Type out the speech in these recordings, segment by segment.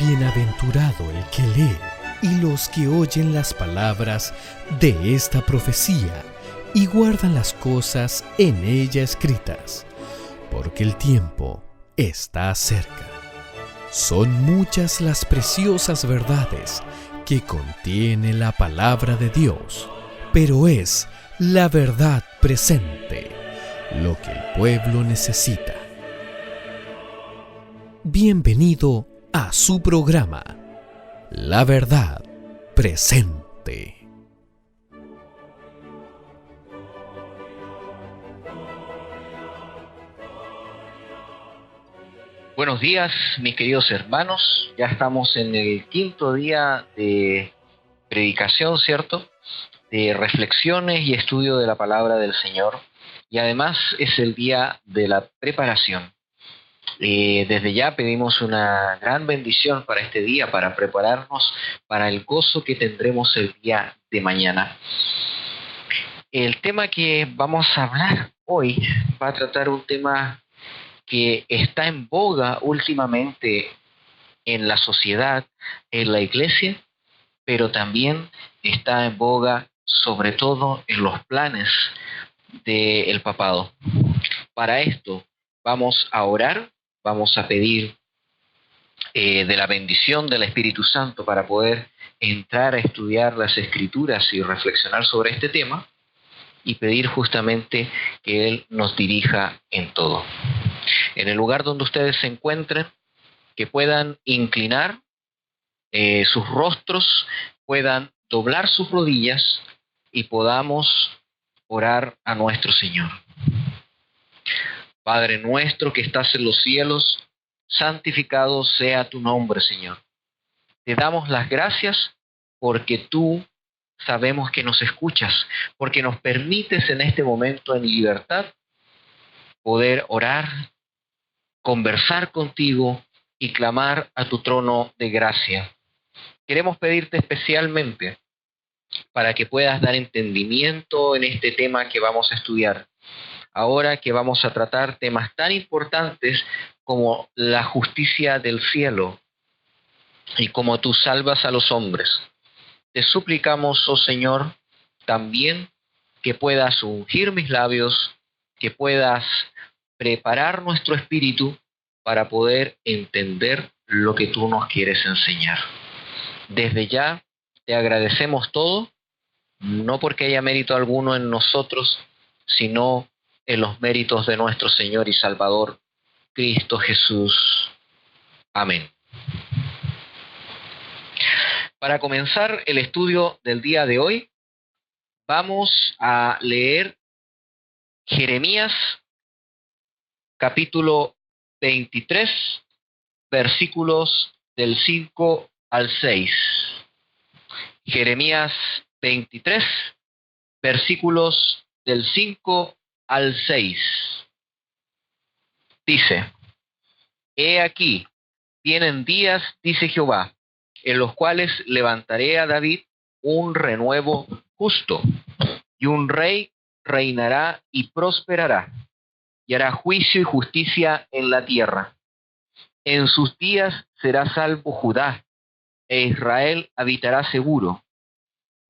Bienaventurado el que lee y los que oyen las palabras de esta profecía y guardan las cosas en ella escritas, porque el tiempo está cerca. Son muchas las preciosas verdades que contiene la palabra de Dios, pero es la verdad presente lo que el pueblo necesita. Bienvenido a su programa, La Verdad Presente. Buenos días, mis queridos hermanos. Ya estamos en el quinto día de predicación, ¿cierto? De reflexiones y estudio de la palabra del Señor. Y además es el día de la preparación. Desde ya pedimos una gran bendición para este día, para prepararnos para el gozo que tendremos el día de mañana. El tema que vamos a hablar hoy va a tratar un tema que está en boga últimamente en la sociedad, en la iglesia, pero también está en boga sobre todo en los planes del papado. Para esto vamos a orar, vamos a pedir de la bendición del Espíritu Santo para poder entrar a estudiar las Escrituras y reflexionar sobre este tema y pedir justamente que Él nos dirija en todo. En el lugar donde ustedes se encuentren, que puedan inclinar sus rostros, puedan doblar sus rodillas y podamos orar a nuestro Señor. Padre nuestro que estás en los cielos, santificado sea tu nombre, Señor. Te damos las gracias porque tú sabemos que nos escuchas, porque nos permites en este momento en libertad poder orar, conversar contigo y clamar a tu trono de gracia. Queremos pedirte especialmente para que puedas dar entendimiento en este tema que vamos a estudiar. Ahora que vamos a tratar temas tan importantes como la justicia del cielo y cómo tú salvas a los hombres. Te suplicamos, oh Señor, también que puedas ungir mis labios, que puedas preparar nuestro espíritu para poder entender lo que tú nos quieres enseñar. Desde ya te agradecemos todo, no porque haya mérito alguno en nosotros, sino en los méritos de nuestro Señor y Salvador, Cristo Jesús. Amén. Para comenzar el estudio del día de hoy, vamos a leer Jeremías capítulo 23, versículos del 5 al 6. Jeremías 23, versículos del 5 al 6. Dice: He aquí, vienen días, dice Jehová, en los cuales levantaré a David un renuevo justo, y un rey reinará y prosperará, y hará juicio y justicia en la tierra. En sus días será salvo Judá, e Israel habitará seguro,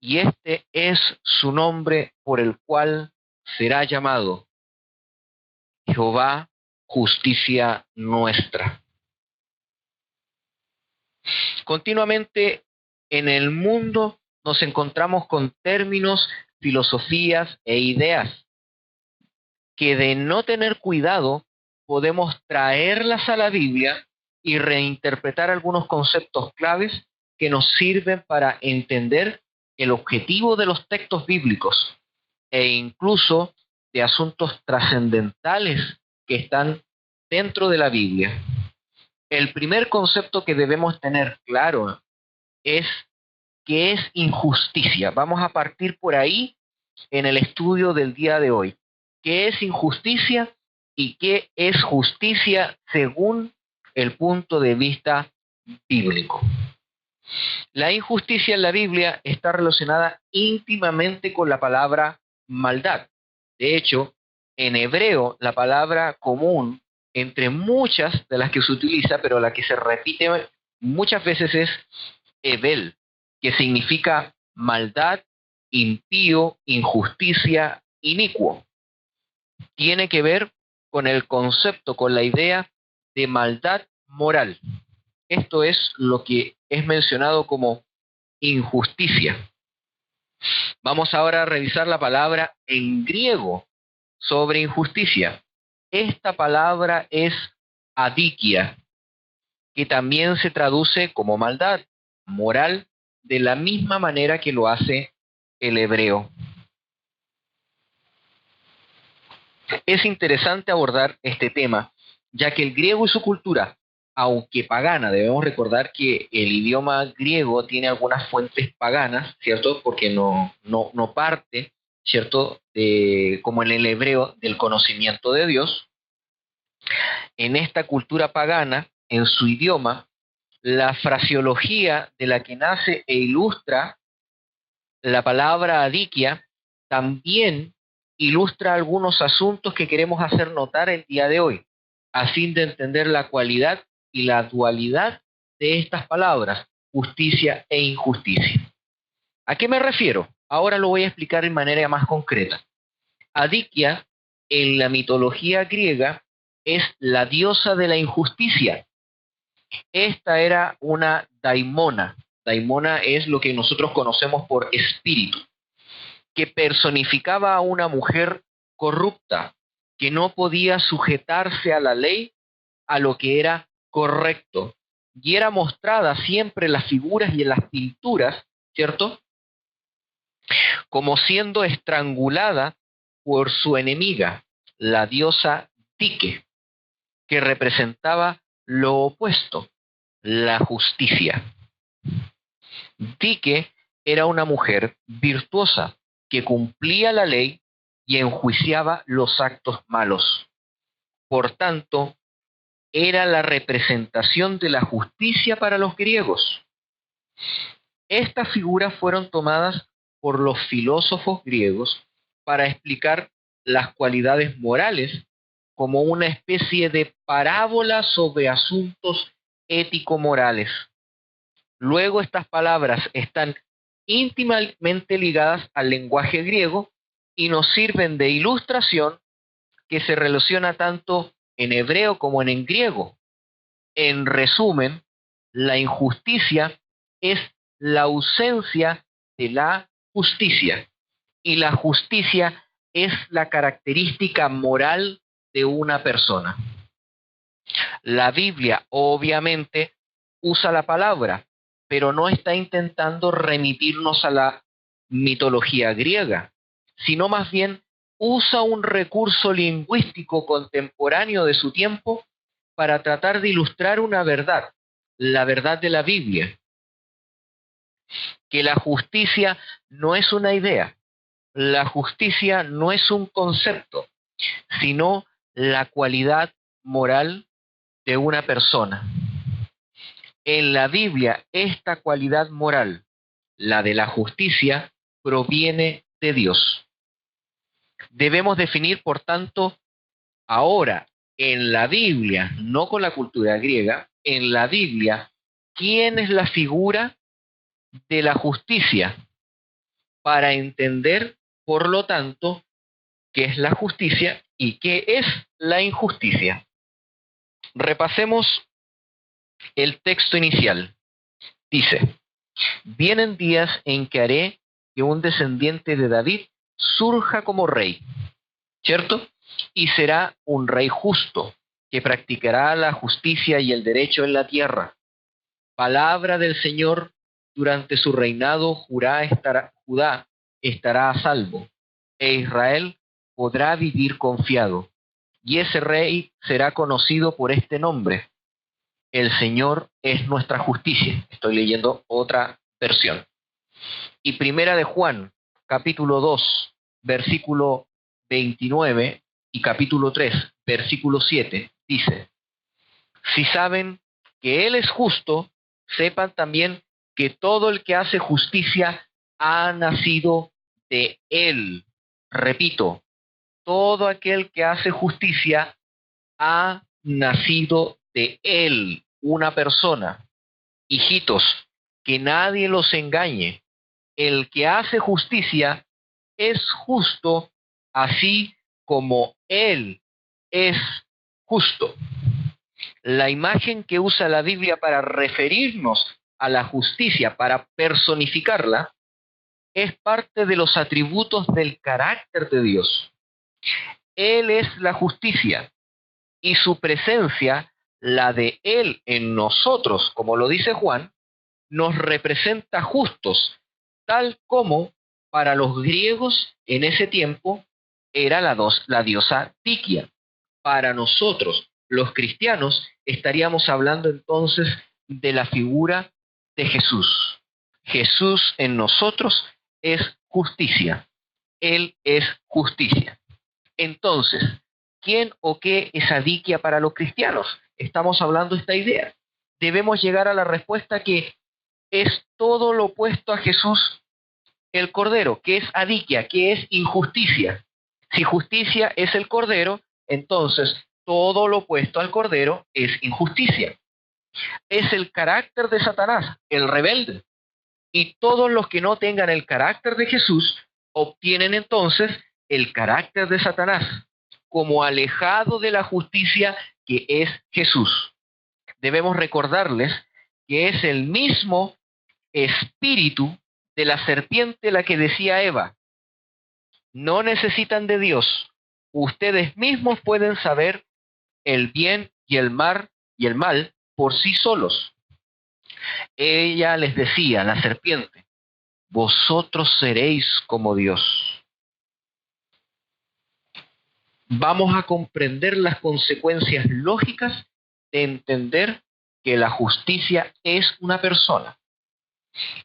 y este es su nombre por el cual será llamado Jehová, justicia nuestra. Continuamente en el mundo nos encontramos con términos, filosofías e ideas que de no tener cuidado podemos traerlas a la Biblia y reinterpretar algunos conceptos claves que nos sirven para entender el objetivo de los textos bíblicos e incluso de asuntos trascendentales que están dentro de la Biblia. El primer concepto que debemos tener claro es qué es injusticia. Vamos a partir por ahí en el estudio del día de hoy. ¿Qué es injusticia y qué es justicia según el punto de vista bíblico? La injusticia en la Biblia está relacionada íntimamente con la palabra maldad. De hecho, en hebreo, la palabra común, entre muchas de las que se utiliza, pero la que se repite muchas veces es Evel, que significa maldad, impío, injusticia, inicuo. Tiene que ver con el concepto, con la idea de maldad moral. Esto es lo que es mencionado como injusticia. Vamos ahora a revisar la palabra en griego sobre injusticia. Esta palabra es adikia, que también se traduce como maldad moral, de la misma manera que lo hace el hebreo. Es interesante abordar este tema, ya que el griego y su cultura, aunque pagana, debemos recordar que el idioma griego tiene algunas fuentes paganas, ¿cierto? Porque no parte, ¿cierto? Como en el hebreo, del conocimiento de Dios. En esta cultura pagana, en su idioma, la fraseología de la que nace e ilustra la palabra adikia también ilustra algunos asuntos que queremos hacer notar el día de hoy, a fin de entender la cualidad y la dualidad de estas palabras, justicia e injusticia. ¿A qué me refiero? Ahora lo voy a explicar de manera más concreta. Adikia, en la mitología griega, es la diosa de la injusticia. Esta era una daimona. Daimona es lo que nosotros conocemos por espíritu, que personificaba a una mujer corrupta, que no podía sujetarse a la ley, a lo que era correcto, y era mostrada siempre en las figuras y en las pinturas, ¿cierto? Como siendo estrangulada por su enemiga, la diosa Tique, que representaba lo opuesto, la justicia. Tique era una mujer virtuosa que cumplía la ley y enjuiciaba los actos malos. Por tanto, era la representación de la justicia para los griegos. Estas figuras fueron tomadas por los filósofos griegos para explicar las cualidades morales como una especie de parábola sobre asuntos ético-morales. Luego estas palabras están íntimamente ligadas al lenguaje griego y nos sirven de ilustración que se relaciona tanto en hebreo como en griego. En resumen, la injusticia es la ausencia de la justicia y la justicia es la característica moral de una persona. La Biblia obviamente usa la palabra, pero no está intentando remitirnos a la mitología griega, sino más bien usa un recurso lingüístico contemporáneo de su tiempo para tratar de ilustrar una verdad, la verdad de la Biblia, que la justicia no es una idea, la justicia no es un concepto, sino la cualidad moral de una persona. En la Biblia, esta cualidad moral, la de la justicia, proviene de Dios. Debemos definir, por tanto, ahora, en la Biblia, no con la cultura griega, en la Biblia, ¿quién es la figura de la justicia? Para entender, por lo tanto, qué es la justicia y qué es la injusticia. Repasemos el texto inicial. Dice: vienen días en que haré que un descendiente de David surja como rey, ¿cierto? Y será un rey justo, que practicará la justicia y el derecho en la tierra. Palabra del Señor: durante su reinado Judá estará a salvo, e Israel podrá vivir confiado. Y ese rey será conocido por este nombre: el Señor es nuestra justicia. Estoy leyendo otra versión. Y primera de Juan, capítulo 2, versículo 29, y capítulo 3, versículo 7, dice: si saben que Él es justo, sepan también que todo el que hace justicia ha nacido de Él. Repito, todo aquel que hace justicia ha nacido de Él, una persona. Hijitos, que nadie los engañe. El que hace justicia es justo, así como Él es justo. La imagen que usa la Biblia para referirnos a la justicia, para personificarla, es parte de los atributos del carácter de Dios. Él es la justicia y su presencia, la de Él en nosotros, como lo dice Juan, nos representa justos, tal como para los griegos en ese tiempo era la diosa Tiquia. Para nosotros, los cristianos, estaríamos hablando entonces de la figura de Jesús. Jesús en nosotros es justicia. Él es justicia. Entonces, ¿quién o qué es adiquia para los cristianos? Estamos hablando de esta idea. Debemos llegar a la respuesta que es todo lo opuesto a Jesús el Cordero, que es adiquia, que es injusticia. Si justicia es el Cordero, entonces todo lo opuesto al Cordero es injusticia. Es el carácter de Satanás, el rebelde. Y todos los que no tengan el carácter de Jesús obtienen entonces el carácter de Satanás, como alejado de la justicia que es Jesús. Debemos recordarles que es el mismo espíritu de la serpiente la que decía Eva: no necesitan de Dios, ustedes mismos pueden saber el bien y el mal por sí solos. Ella les decía, la serpiente: vosotros seréis como Dios. Vamos a comprender las consecuencias lógicas de entender que la justicia es una persona.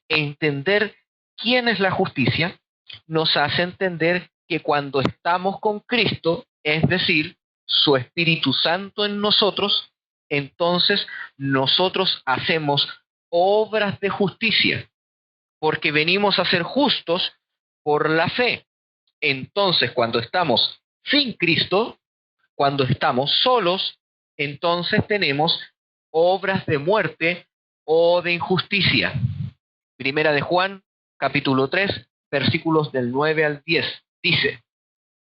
Entender quién es la justicia nos hace entender que cuando estamos con Cristo, es decir, su Espíritu Santo en nosotros, entonces nosotros hacemos obras de justicia, porque venimos a ser justos por la fe. Entonces, cuando estamos sin Cristo, cuando estamos solos, entonces tenemos obras de muerte o de injusticia. Primera de Juan, capítulo 3, versículos del 9 al 10, dice: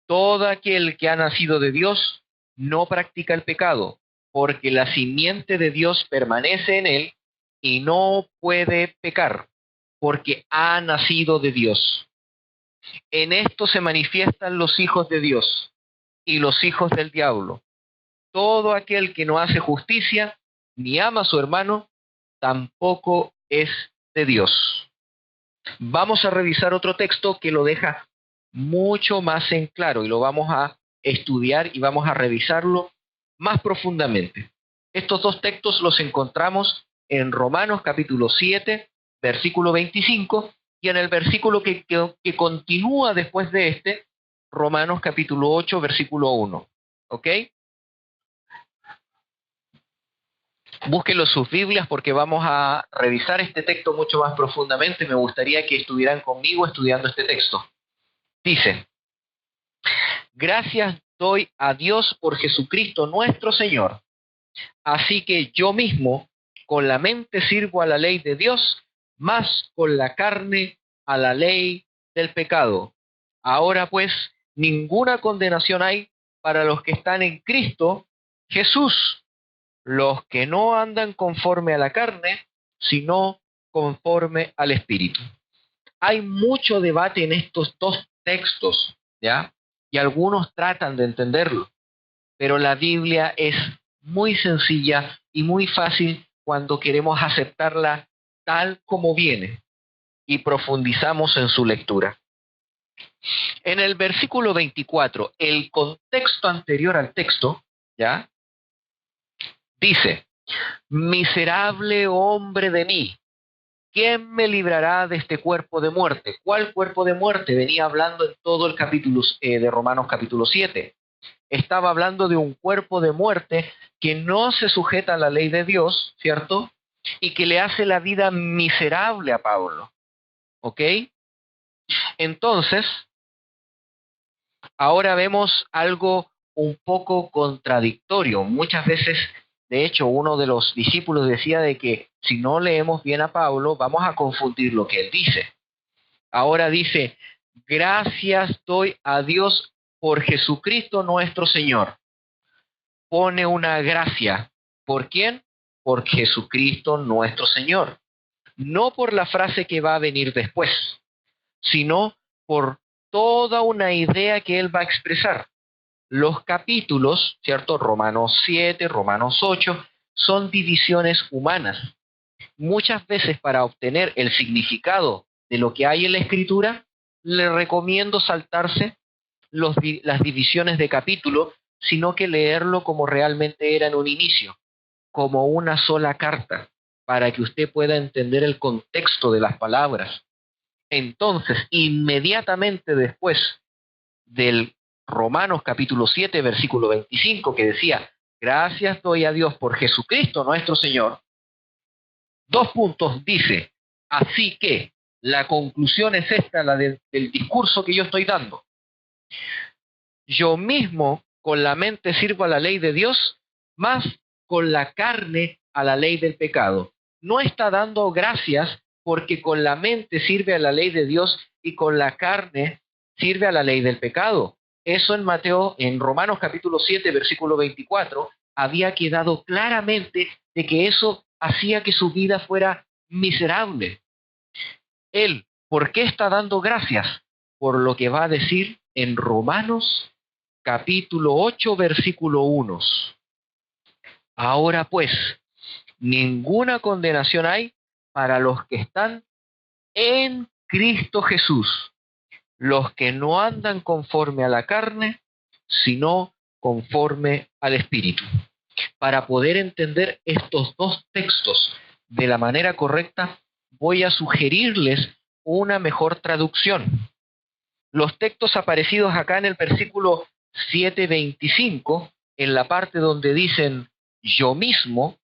todo aquel que ha nacido de Dios no practica el pecado, porque la simiente de Dios permanece en él y no puede pecar, porque ha nacido de Dios. En esto se manifiestan los hijos de Dios y los hijos del diablo. Todo aquel que no hace justicia ni ama a su hermano, tampoco es de Dios. Vamos a revisar otro texto que lo deja mucho más en claro y lo vamos a estudiar y vamos a revisarlo más profundamente. Estos dos textos los encontramos en Romanos capítulo 7, versículo 25, y en el versículo que continúa después de este, Romanos capítulo 8, versículo 1. ¿Ok? Búsquenlo en sus Biblias porque vamos a revisar este texto mucho más profundamente. Me gustaría que estuvieran conmigo estudiando este texto. Dice: gracias doy a Dios por Jesucristo nuestro Señor. Así que yo mismo con la mente sirvo a la ley de Dios, más con la carne a la ley del pecado. Ahora pues, ninguna condenación hay para los que están en Cristo Jesús, los que no andan conforme a la carne, sino conforme al Espíritu. Hay mucho debate en estos dos textos, ¿ya? Y algunos tratan de entenderlo, pero la Biblia es muy sencilla y muy fácil cuando queremos aceptarla tal como viene y profundizamos en su lectura. En el versículo 24, el contexto anterior al texto, ¿ya? Dice: miserable hombre de mí, ¿quién me librará de este cuerpo de muerte? ¿Cuál cuerpo de muerte? Venía hablando en todo el capítulo de Romanos capítulo 7. Estaba hablando de un cuerpo de muerte que no se sujeta a la ley de Dios, ¿cierto? Y que le hace la vida miserable a Pablo. ¿Ok? Entonces, ahora vemos algo un poco contradictorio. Muchas veces De hecho, uno de los discípulos decía de que si no leemos bien a Pablo, vamos a confundir lo que él dice. Ahora dice, gracias doy a Dios por Jesucristo nuestro Señor. Pone una gracia. ¿Por quién? Por Jesucristo nuestro Señor. No por la frase que va a venir después, sino por toda una idea que él va a expresar. Los capítulos, ¿cierto? Romanos 7, Romanos 8, son divisiones humanas. Muchas veces para obtener el significado de lo que hay en la Escritura, le recomiendo saltarse las divisiones de capítulo, sino que leerlo como realmente era en un inicio, como una sola carta, para que usted pueda entender el contexto de las palabras. Entonces, inmediatamente después del Romanos capítulo 7, versículo 25, que decía, gracias doy a Dios por Jesucristo nuestro Señor, 2 puntos dice, así que la conclusión es esta, la del discurso que yo estoy dando. Yo mismo con la mente sirvo a la ley de Dios, más con la carne a la ley del pecado. No está dando gracias porque con la mente sirve a la ley de Dios y con la carne sirve a la ley del pecado. Eso en Romanos capítulo 7, versículo 24, había quedado claramente de que eso hacía que su vida fuera miserable. Él, ¿por qué está dando gracias? Por lo que va a decir en Romanos capítulo 8, versículo 1. Ahora pues, ninguna condenación hay para los que están en Cristo Jesús, los que no andan conforme a la carne, sino conforme al Espíritu. Para poder entender estos dos textos de la manera correcta, voy a sugerirles una mejor traducción. Los textos aparecidos acá en el versículo 7:25, en la parte donde dicen yo mismo,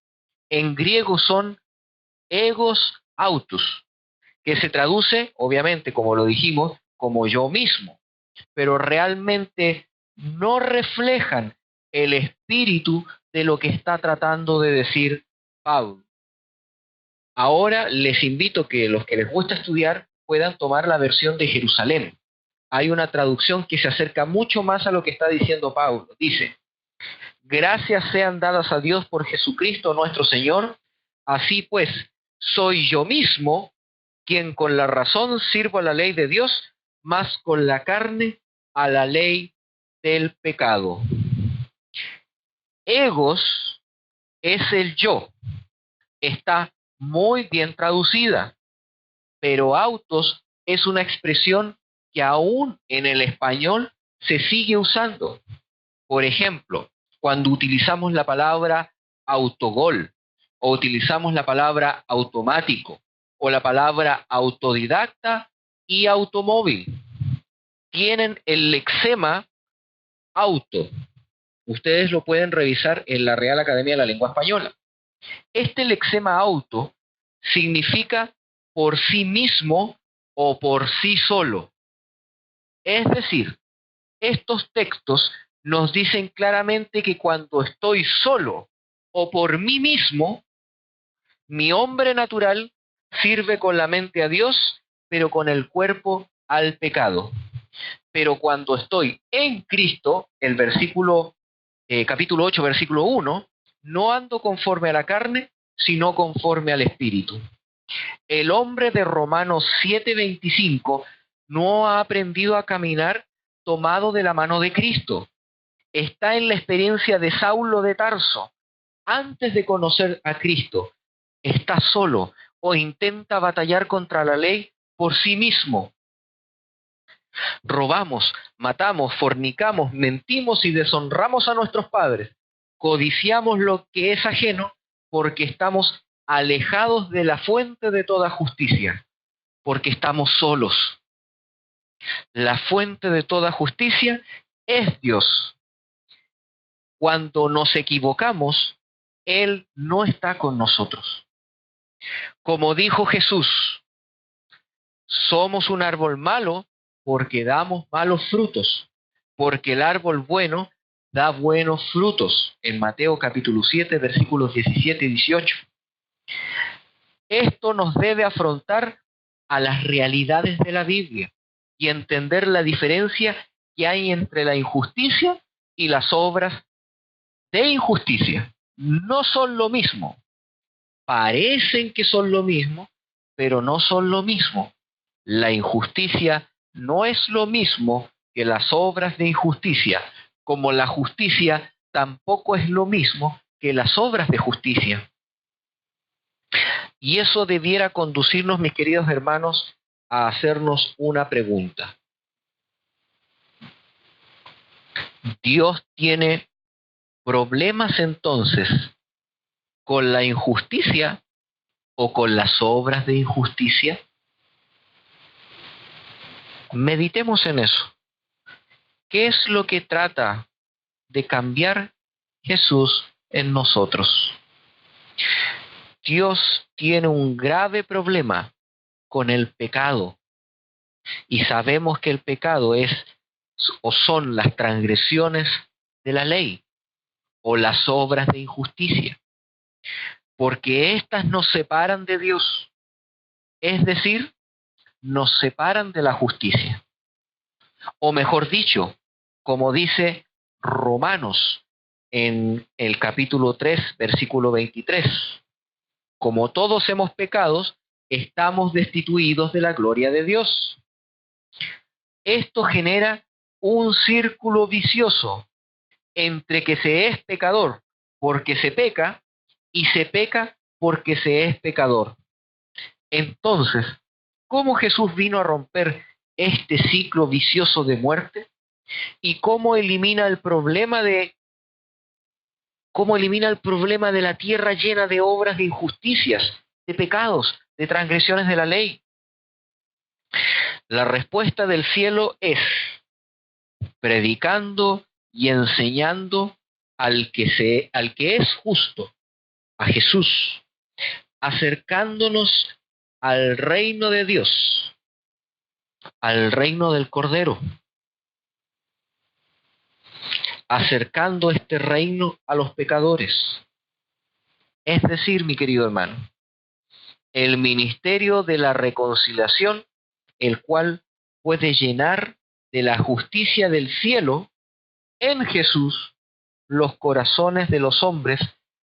en griego son egos autos, que se traduce, obviamente, como lo dijimos, como yo mismo, pero realmente no reflejan el espíritu de lo que está tratando de decir Pablo. Ahora les invito que los que les gusta estudiar puedan tomar la versión de Jerusalén. Hay una traducción que se acerca mucho más a lo que está diciendo Pablo. Dice, gracias sean dadas a Dios por Jesucristo nuestro Señor, así pues, soy yo mismo quien con la razón sirvo a la ley de Dios, más con la carne a la ley del pecado. Egos es el yo. Está muy bien traducida, pero autos es una expresión que aún en el español se sigue usando. Por ejemplo, cuando utilizamos la palabra autogol, o utilizamos la palabra automático, o la palabra autodidacta y automóvil, tienen el lexema auto. Ustedes lo pueden revisar en la Real Academia de la Lengua Española. Este lexema auto significa por sí mismo o por sí solo. Es decir, estos textos nos dicen claramente que cuando estoy solo o por mí mismo, mi hombre natural sirve con la mente a Dios, pero con el cuerpo al pecado. Pero cuando estoy en Cristo, el capítulo 8, versículo 1, no ando conforme a la carne, sino conforme al Espíritu. El hombre de Romanos 7:25 no ha aprendido a caminar tomado de la mano de Cristo. Está en la experiencia de Saulo de Tarso. Antes de conocer a Cristo, está solo o intenta batallar contra la ley por sí mismo. Robamos, matamos, fornicamos, mentimos y deshonramos a nuestros padres. Codiciamos lo que es ajeno porque estamos alejados de la fuente de toda justicia, porque estamos solos. La fuente de toda justicia es Dios. Cuando nos equivocamos, Él no está con nosotros. Como dijo Jesús, somos un árbol malo porque damos malos frutos, porque el árbol bueno da buenos frutos, en Mateo capítulo 7, versículos 17 y 18. Esto nos debe afrontar a las realidades de la Biblia y entender la diferencia que hay entre la injusticia y las obras de injusticia. No son lo mismo. Parecen que son lo mismo, pero no son lo mismo. La injusticia no es lo mismo que las obras de injusticia, como la justicia tampoco es lo mismo que las obras de justicia. Y eso debiera conducirnos, mis queridos hermanos, a hacernos una pregunta. ¿Dios tiene problemas entonces con la injusticia o con las obras de injusticia? Meditemos en eso. ¿Qué es lo que trata de cambiar Jesús en nosotros? Dios tiene un grave problema con el pecado y sabemos que el pecado es o son las transgresiones de la ley o las obras de injusticia, porque éstas nos separan de Dios, es decir, nos separan de la justicia. O mejor dicho, como dice Romanos en el capítulo 3, versículo 23, como todos hemos pecado, estamos destituidos de la gloria de Dios. Esto genera un círculo vicioso entre que se es pecador porque se peca y se peca porque se es pecador. Entonces, ¿cómo Jesús vino a romper este ciclo vicioso de muerte? ¿Y cómo elimina el problema de la tierra llena de obras de injusticias, de pecados, de transgresiones de la ley? La respuesta del cielo es predicando y enseñando al que es justo, a Jesús, acercándonos al reino de Dios, al reino del Cordero, acercando este reino a los pecadores. Es decir, mi querido hermano, el ministerio de la reconciliación, el cual puede llenar de la justicia del cielo en Jesús los corazones de los hombres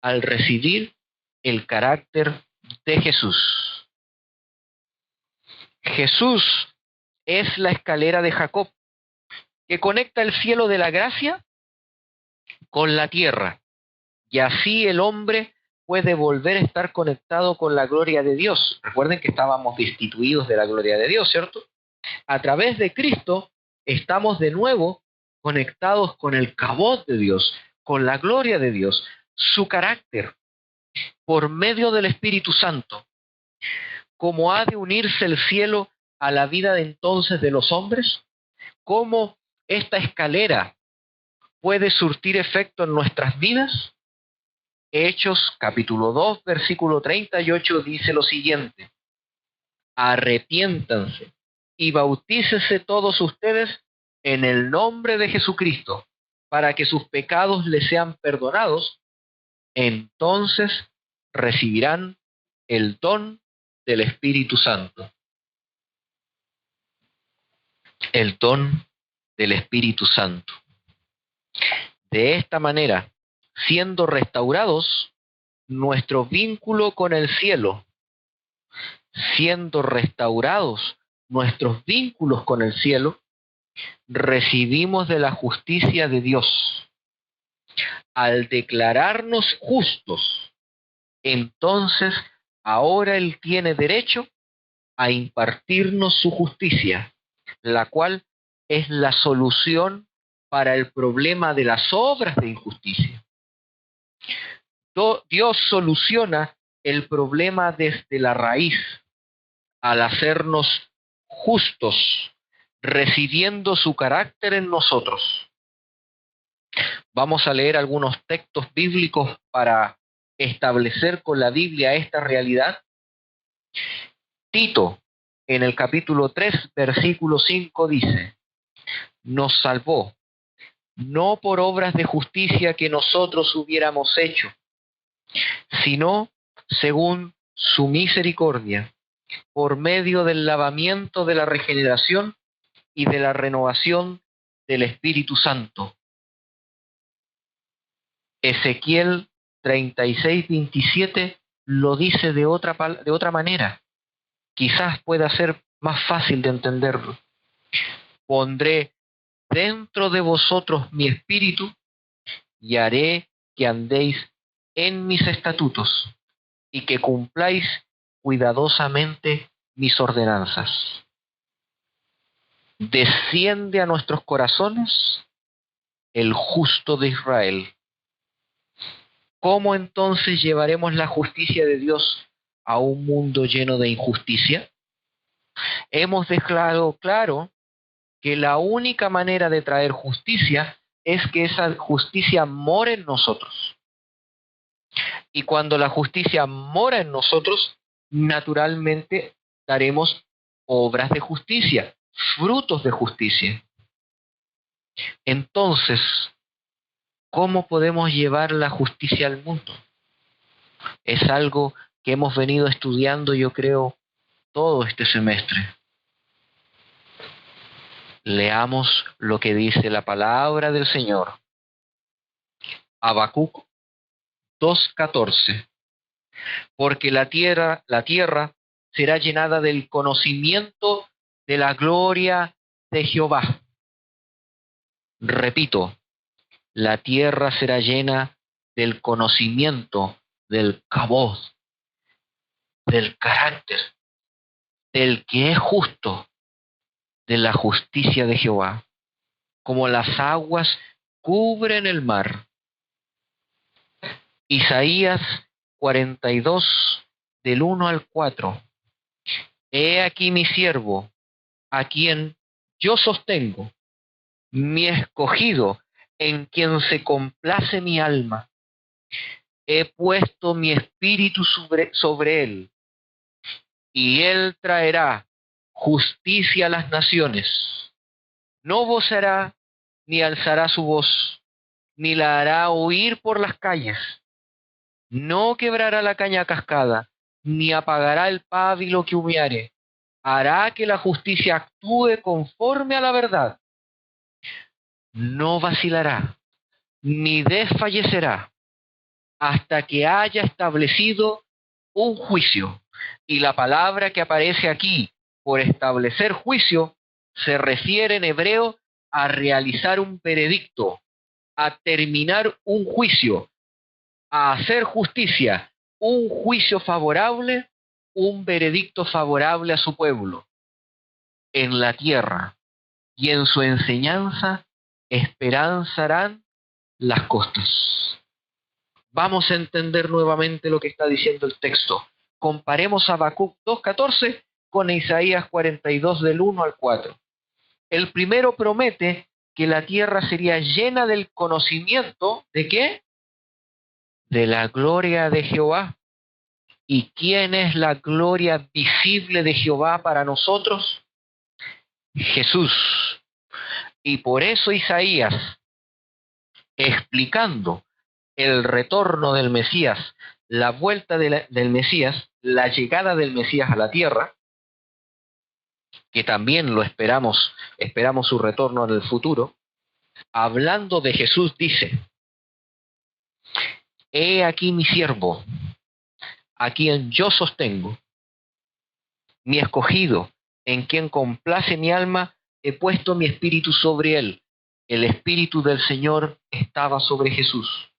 al recibir el carácter de Jesús. Jesús es la escalera de Jacob que conecta el cielo de la gracia con la tierra, y así el hombre puede volver a estar conectado con la gloria de Dios. Recuerden que estábamos destituidos de la gloria de Dios, ¿cierto? A través de Cristo estamos de nuevo conectados con el Kabod de Dios, con la gloria de Dios, su carácter, por medio del Espíritu Santo. ¿Cómo ha de unirse el cielo a la vida de entonces de los hombres? ¿Cómo esta escalera puede surtir efecto en nuestras vidas? Hechos capítulo 2, versículo 38 dice lo siguiente: arrepiéntanse y bautícese todos ustedes en el nombre de Jesucristo, para que sus pecados les sean perdonados, entonces recibirán el don del Espíritu Santo. El don del Espíritu Santo. De esta manera, siendo restaurados, nuestro vínculo con el cielo, siendo restaurados nuestros vínculos con el cielo, recibimos de la justicia de Dios. Al declararnos justos, entonces ahora Él tiene derecho a impartirnos su justicia, la cual es la solución para el problema de las obras de injusticia. Dios soluciona el problema desde la raíz, al hacernos justos, residiendo su carácter en nosotros. Vamos a leer algunos textos bíblicos para establecer con la Biblia esta realidad. Tito, en el capítulo 3, versículo 5 dice: nos salvó no por obras de justicia que nosotros hubiéramos hecho, sino según su misericordia, por medio del lavamiento de la regeneración y de la renovación del Espíritu Santo. Ezequiel 36:27 lo dice de otra manera. Quizás pueda ser más fácil de entenderlo. Pondré dentro de vosotros mi espíritu y haré que andéis en mis estatutos y que cumpláis cuidadosamente mis ordenanzas. Desciende a nuestros corazones el justo de Israel. ¿Cómo entonces llevaremos la justicia de Dios a un mundo lleno de injusticia? Hemos dejado claro que la única manera de traer justicia es que esa justicia more en nosotros. Y cuando la justicia mora en nosotros, naturalmente daremos obras de justicia, frutos de justicia. Entonces, ¿cómo podemos llevar la justicia al mundo? Es algo que hemos venido estudiando, yo creo, todo este semestre. Leamos lo que dice la palabra del Señor. Habacuc 2:14. Porque la tierra será llenada del conocimiento de la gloria de Jehová. Repito, la tierra será llena del conocimiento del kabod, del carácter, del que es justo, de la justicia de Jehová, como las aguas cubren el mar. Isaías 42, del 1 al 4. He aquí mi siervo, a quien yo sostengo, mi escogido, en quien se complace mi alma. He puesto mi espíritu sobre él, y él traerá justicia a las naciones. No voceará, ni alzará su voz, ni la hará oír por las calles. No quebrará la caña cascada, ni apagará el pábilo que humeare. Hará que la justicia actúe conforme a la verdad. No vacilará, ni desfallecerá, hasta que haya establecido un juicio. Y la palabra que aparece aquí, por establecer juicio, se refiere en hebreo a realizar un veredicto, a terminar un juicio, a hacer justicia, un juicio favorable, un veredicto favorable a su pueblo en la tierra, y en su enseñanza esperanzarán las costas. Vamos a entender nuevamente lo que está diciendo el texto. Comparemos Habacuc 2:14 con Isaías 42 del 1 al 4. El primero promete que la tierra sería llena del conocimiento ¿de qué? De la gloria de Jehová. ¿Y quién es la gloria visible de Jehová para nosotros? Jesús. Y por eso Isaías, explicando el retorno del Mesías, la vuelta del Mesías, la llegada del Mesías a la tierra, que también lo esperamos su retorno en el futuro, hablando de Jesús dice, he aquí mi siervo, a quien yo sostengo, mi escogido, en quien complace mi alma, he puesto mi espíritu sobre él. El espíritu del Señor estaba sobre Jesús.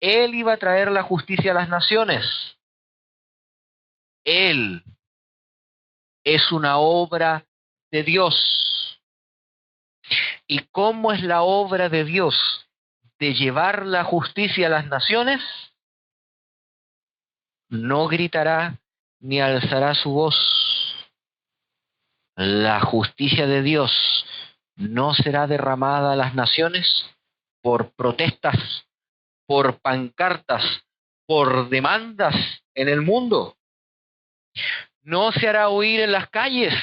Él iba a traer la justicia a las naciones. Él es una obra de Dios. ¿Y cómo es la obra de Dios de llevar la justicia a las naciones? No gritará ni alzará su voz. La justicia de Dios no será derramada a las naciones por protestas, por pancartas, por demandas en el mundo. No se hará oír en las calles.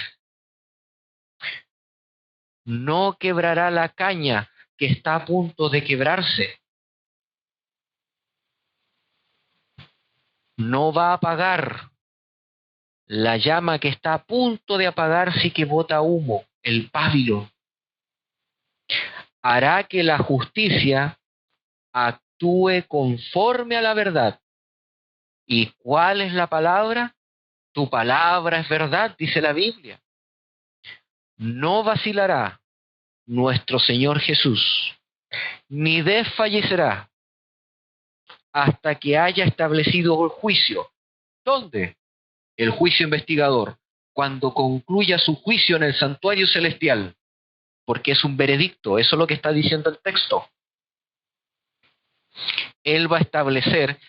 No quebrará la caña que está a punto de quebrarse. No va a apagar la llama que está a punto de apagarse y que bota humo, el pábilo. Hará que la justicia actúe conforme a la verdad. ¿Y cuál es la palabra? Tu palabra es verdad, dice la Biblia. No vacilará nuestro Señor Jesús, ni desfallecerá hasta que haya establecido el juicio. ¿Dónde? El juicio investigador, cuando concluya su juicio en el santuario celestial, porque es un veredicto, eso es lo que está diciendo el texto. Él va a establecer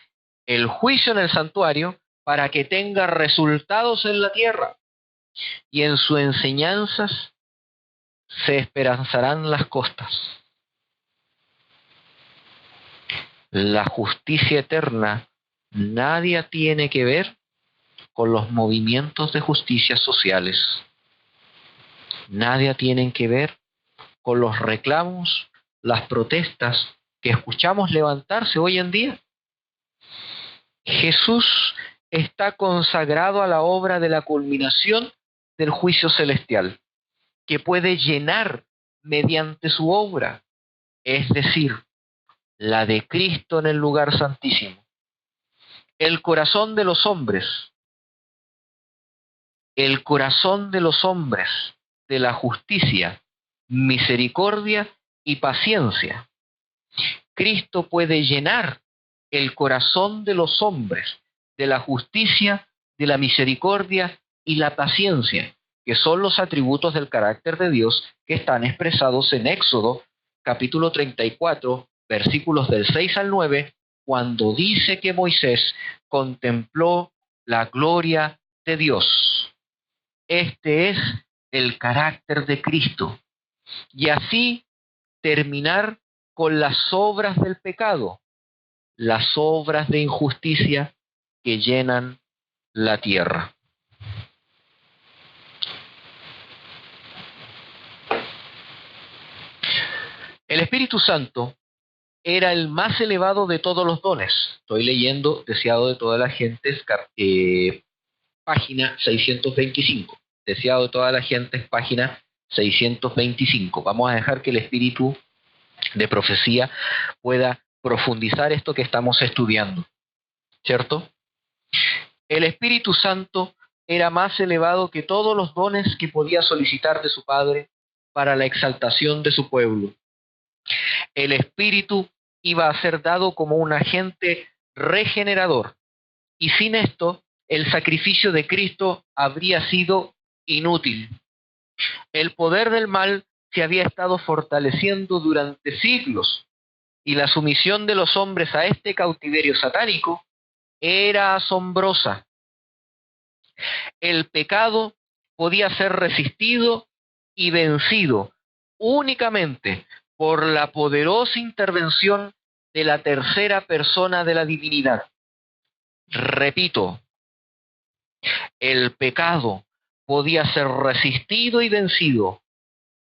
el juicio en el santuario para que tenga resultados en la tierra, y en sus enseñanzas se esperanzarán las costas. La justicia eterna nadie tiene que ver con los movimientos de justicia sociales. Nadie tiene que ver con los reclamos, las protestas que escuchamos levantarse hoy en día. Jesús está consagrado a la obra de la culminación del juicio celestial, que puede llenar mediante su obra, es decir, la de Cristo en el lugar santísimo, el corazón de los hombres, de la justicia, misericordia y paciencia. Cristo puede llenar el corazón de los hombres de la justicia, de la misericordia y la paciencia, que son los atributos del carácter de Dios que están expresados en Éxodo capítulo 34, versículos del 6 al 9, cuando dice que Moisés contempló la gloria de Dios. Este es el carácter de Cristo. Y así terminar con las obras del pecado, las obras de injusticia que llenan la tierra. El Espíritu Santo era el más elevado de todos los dones. Estoy leyendo Deseado de toda la gente, página 625. Deseado de toda la gente, página 625. Vamos a dejar que el Espíritu de profecía pueda profundizar esto que estamos estudiando, ¿cierto? El Espíritu Santo era más elevado que todos los dones que podía solicitar de su Padre para la exaltación de su pueblo. El Espíritu iba a ser dado como un agente regenerador, y sin esto el sacrificio de Cristo habría sido inútil. El poder del mal se había estado fortaleciendo durante siglos, y la sumisión de los hombres a este cautiverio satánico era asombrosa. El pecado podía ser resistido y vencido únicamente por la poderosa intervención de la tercera persona de la divinidad. Repito, el pecado podía ser resistido y vencido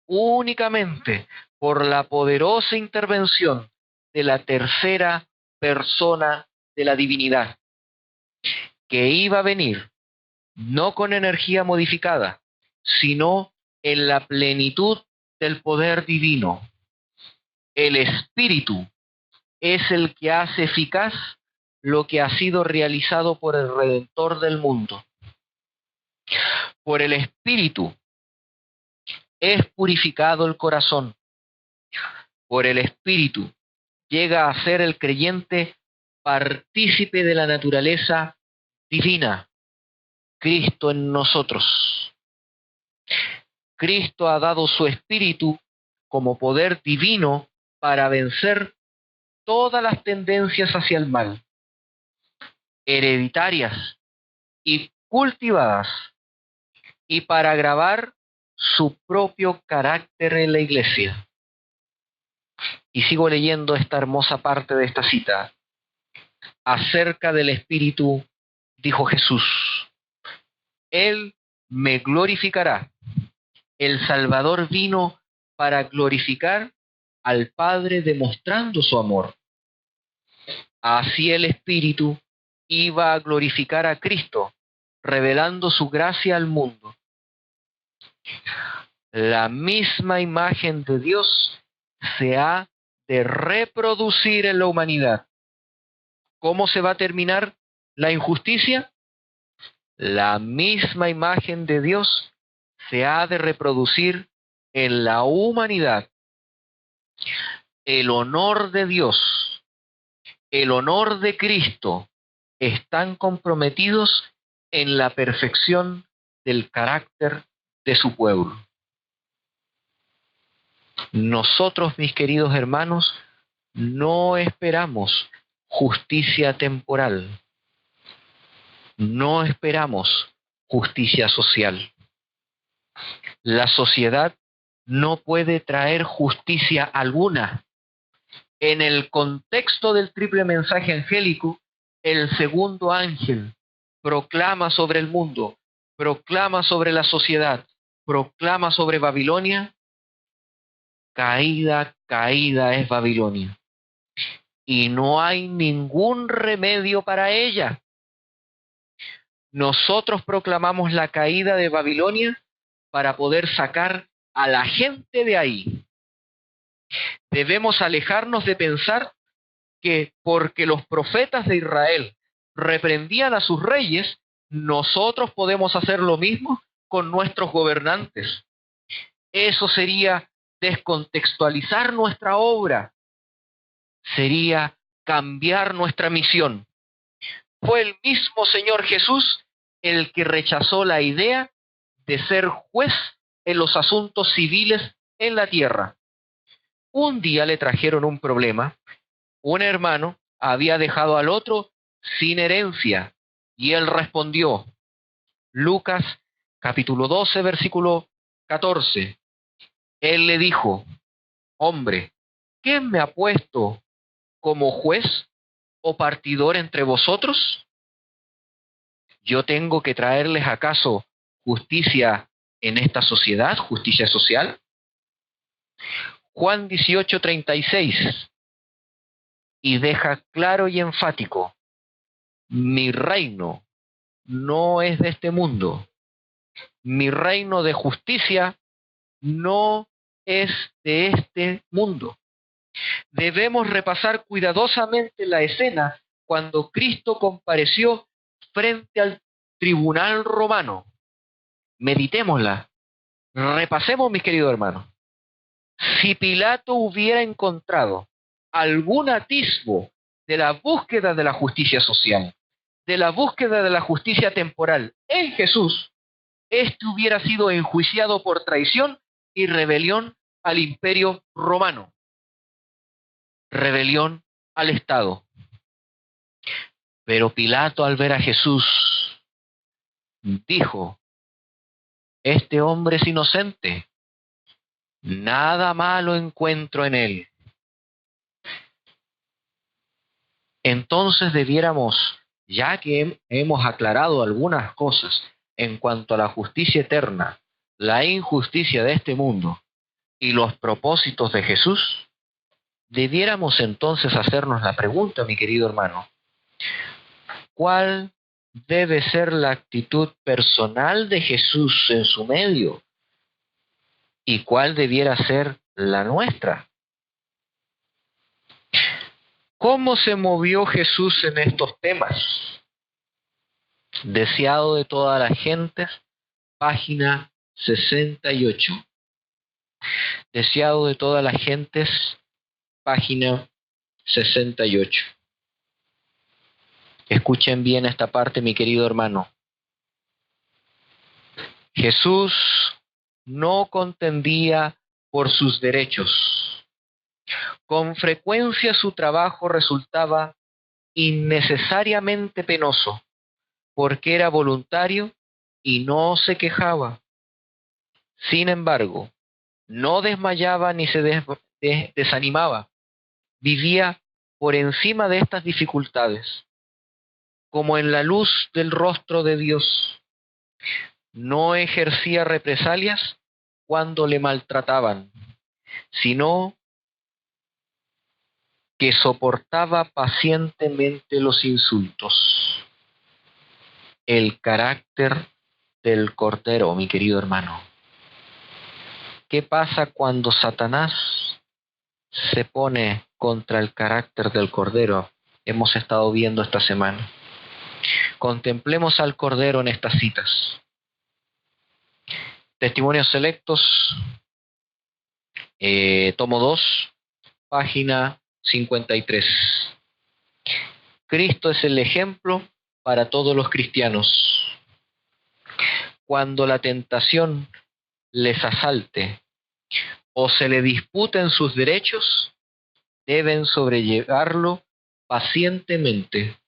únicamente por la poderosa intervención de la tercera persona de la divinidad, que iba a venir no con energía modificada, sino en la plenitud del poder divino. El Espíritu es el que hace eficaz lo que ha sido realizado por el Redentor del mundo. Por el Espíritu es purificado el corazón. Por el Espíritu llega a ser el creyente partícipe de la naturaleza divina, Cristo en nosotros. Cristo ha dado su Espíritu como poder divino para vencer todas las tendencias hacia el mal, hereditarias y cultivadas, y para grabar su propio carácter en la iglesia. Y sigo leyendo esta hermosa parte de esta cita. Acerca del Espíritu, dijo Jesús: Él me glorificará. El Salvador vino para glorificar al Padre demostrando su amor. Así el Espíritu iba a glorificar a Cristo, revelando su gracia al mundo. La misma imagen de Dios se ha de reproducir en la humanidad. ¿Cómo se va a terminar la injusticia? La misma imagen de Dios se ha de reproducir en la humanidad. El honor de Dios, el honor de Cristo están comprometidos en la perfección del carácter de su pueblo. Nosotros, mis queridos hermanos, no esperamos justicia temporal, no esperamos justicia social. La sociedad no puede traer justicia alguna. En el contexto del triple mensaje angélico, el segundo ángel proclama sobre el mundo, proclama sobre la sociedad, proclama sobre Babilonia: caída, caída es Babilonia. Y no hay ningún remedio para ella. Nosotros proclamamos la caída de Babilonia para poder sacar a la gente de ahí. Debemos alejarnos de pensar que porque los profetas de Israel reprendían a sus reyes, nosotros podemos hacer lo mismo con nuestros gobernantes. Eso sería descontextualizar nuestra obra, sería cambiar nuestra misión. Fue el mismo Señor Jesús el que rechazó la idea de ser juez en los asuntos civiles en la tierra. Un día le trajeron un problema. Un hermano había dejado al otro sin herencia y él respondió. Lucas capítulo 12, versículo 14. Él le dijo: hombre, ¿quién me ha puesto como juez o partidor entre vosotros? ¿Yo tengo que traerles acaso justicia en esta sociedad, justicia social? Juan 18:36. Y deja claro y enfático: mi reino no es de este mundo. Mi reino de justicia no es de este mundo. Debemos repasar cuidadosamente la escena cuando Cristo compareció frente al tribunal romano. Meditémosla. Repasemos, mis queridos hermanos. Si Pilato hubiera encontrado algún atisbo de la búsqueda de la justicia social, de la búsqueda de la justicia temporal en Jesús, éste hubiera sido enjuiciado por traición y rebelión al imperio romano, rebelión al Estado. Pero Pilato, al ver a Jesús, dijo: este hombre es inocente, nada malo encuentro en él. Entonces debiéramos, ya que hemos aclarado algunas cosas en cuanto a la justicia eterna, la injusticia de este mundo y los propósitos de Jesús, debiéramos entonces hacernos la pregunta, mi querido hermano: ¿cuál debe ser la actitud personal de Jesús en su medio? ¿Y cuál debiera ser la nuestra? ¿Cómo se movió Jesús en estos temas? Deseado de todas las gentes, página 68. Deseado de todas las gentes, página 68. Escuchen bien esta parte, mi querido hermano. Jesús no contendía por sus derechos. Con frecuencia su trabajo resultaba innecesariamente penoso, porque era voluntario y no se quejaba. Sin embargo, no desmayaba ni se desanimaba. Vivía por encima de estas dificultades, como en la luz del rostro de Dios. No ejercía represalias cuando le maltrataban, sino que soportaba pacientemente los insultos. El carácter del Cordero, mi querido hermano. ¿Qué pasa cuando Satanás se pone contra el carácter del Cordero? Hemos estado viendo esta semana. Contemplemos al Cordero en estas citas. Testimonios Selectos, tomo 2, página 53. Cristo es el ejemplo para todos los cristianos. Cuando la tentación les asalte o se le disputen sus derechos, deben sobrellevarlo pacientemente.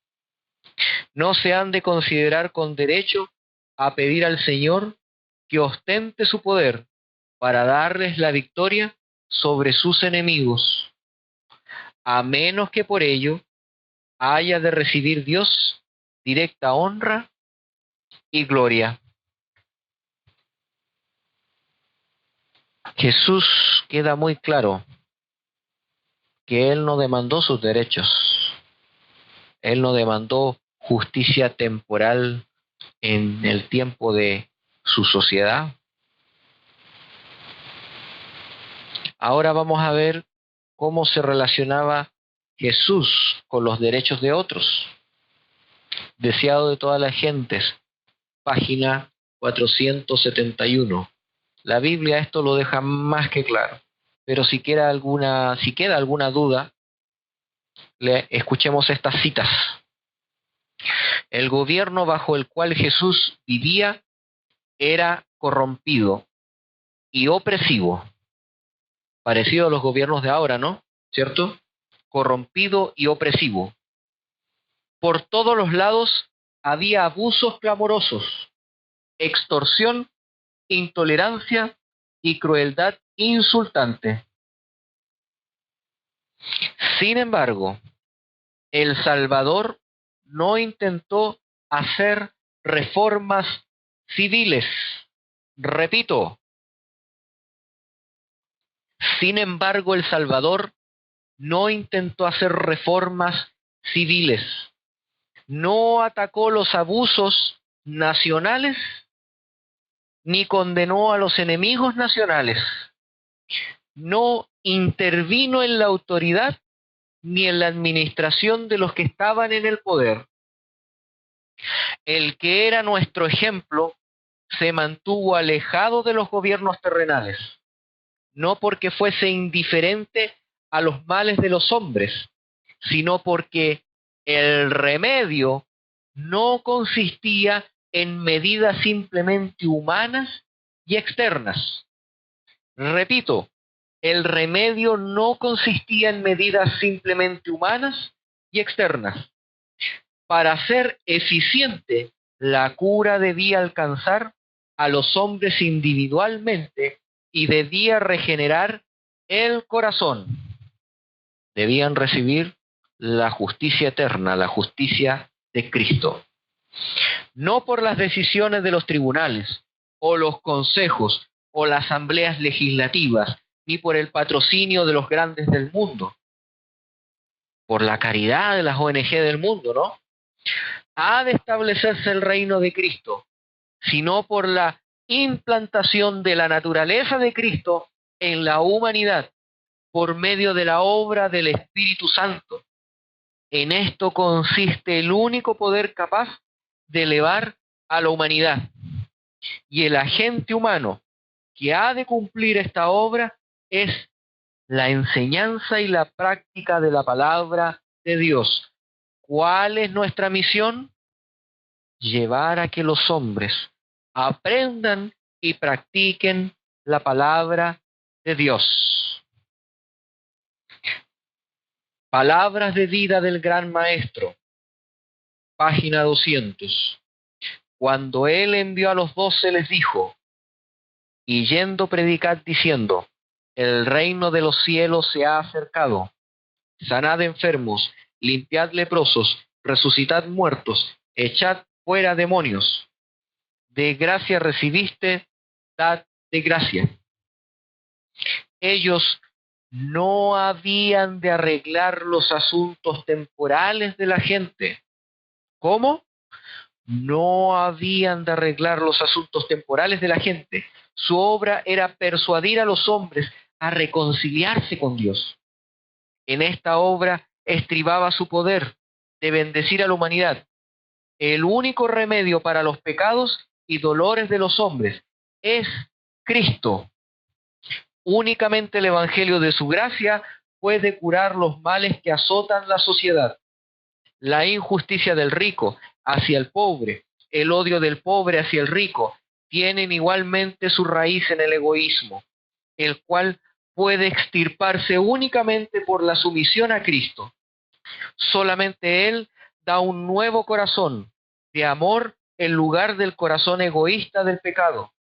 No se han de considerar con derecho a pedir al Señor que ostente su poder para darles la victoria sobre sus enemigos, a menos que por ello haya de recibir Dios directa honra y gloria. Jesús queda muy claro que Él no demandó sus derechos. Él no demandó justicia temporal en el tiempo de su sociedad. Ahora vamos a ver cómo se relacionaba Jesús con los derechos de otros. Deseado de todas las gentes, página 471. La Biblia esto lo deja más que claro. Pero si queda alguna duda, escuchemos estas citas. El gobierno bajo el cual Jesús vivía era corrompido y opresivo, parecido a los gobiernos de ahora, ¿no? ¿Cierto? Corrompido y opresivo. Por todos los lados había abusos clamorosos, extorsión, intolerancia y crueldad insultante. Sin embargo, el Salvador no intentó hacer reformas civiles. Repito, sin embargo, el Salvador no intentó hacer reformas civiles. No atacó los abusos nacionales ni condenó a los enemigos nacionales. No intervino en la autoridad ni en la administración de los que estaban en el poder. El que era nuestro ejemplo se mantuvo alejado de los gobiernos terrenales, no porque fuese indiferente a los males de los hombres, sino porque el remedio no consistía en medidas simplemente humanas y externas. Repito, el remedio no consistía en medidas simplemente humanas y externas. Para ser eficiente, la cura debía alcanzar a los hombres individualmente y debía regenerar el corazón. Debían recibir la justicia eterna, la justicia de Cristo. No por las decisiones de los tribunales, o los consejos, o las asambleas legislativas, ni por el patrocinio de los grandes del mundo, por la caridad de las ONG del mundo, ¿no? Ha de establecerse el reino de Cristo, sino por la implantación de la naturaleza de Cristo en la humanidad, por medio de la obra del Espíritu Santo. En esto consiste el único poder capaz de elevar a la humanidad. Y el agente humano que ha de cumplir esta obra es la enseñanza y la práctica de la palabra de Dios. ¿Cuál es nuestra misión? Llevar a que los hombres aprendan y practiquen la palabra de Dios. Palabras de vida del Gran Maestro, página 200. Cuando él envió a los 12 les dijo: y yendo predicad diciendo, el reino de los cielos se ha acercado. Sanad enfermos, limpiad leprosos, resucitad muertos, echad fuera demonios. De gracia recibiste, dad de gracia. Ellos no habían de arreglar los asuntos temporales de la gente. ¿Cómo? No habían de arreglar los asuntos temporales de la gente. Su obra era persuadir a los hombres a reconciliarse con Dios. En esta obra estribaba su poder de bendecir a la humanidad. El único remedio para los pecados y dolores de los hombres es Cristo. Únicamente el Evangelio de su gracia puede curar los males que azotan la sociedad. La injusticia del rico hacia el pobre, el odio del pobre hacia el rico, tienen igualmente su raíz en el egoísmo, el cual puede extirparse únicamente por la sumisión a Cristo. Solamente Él da un nuevo corazón de amor en lugar del corazón egoísta del pecado.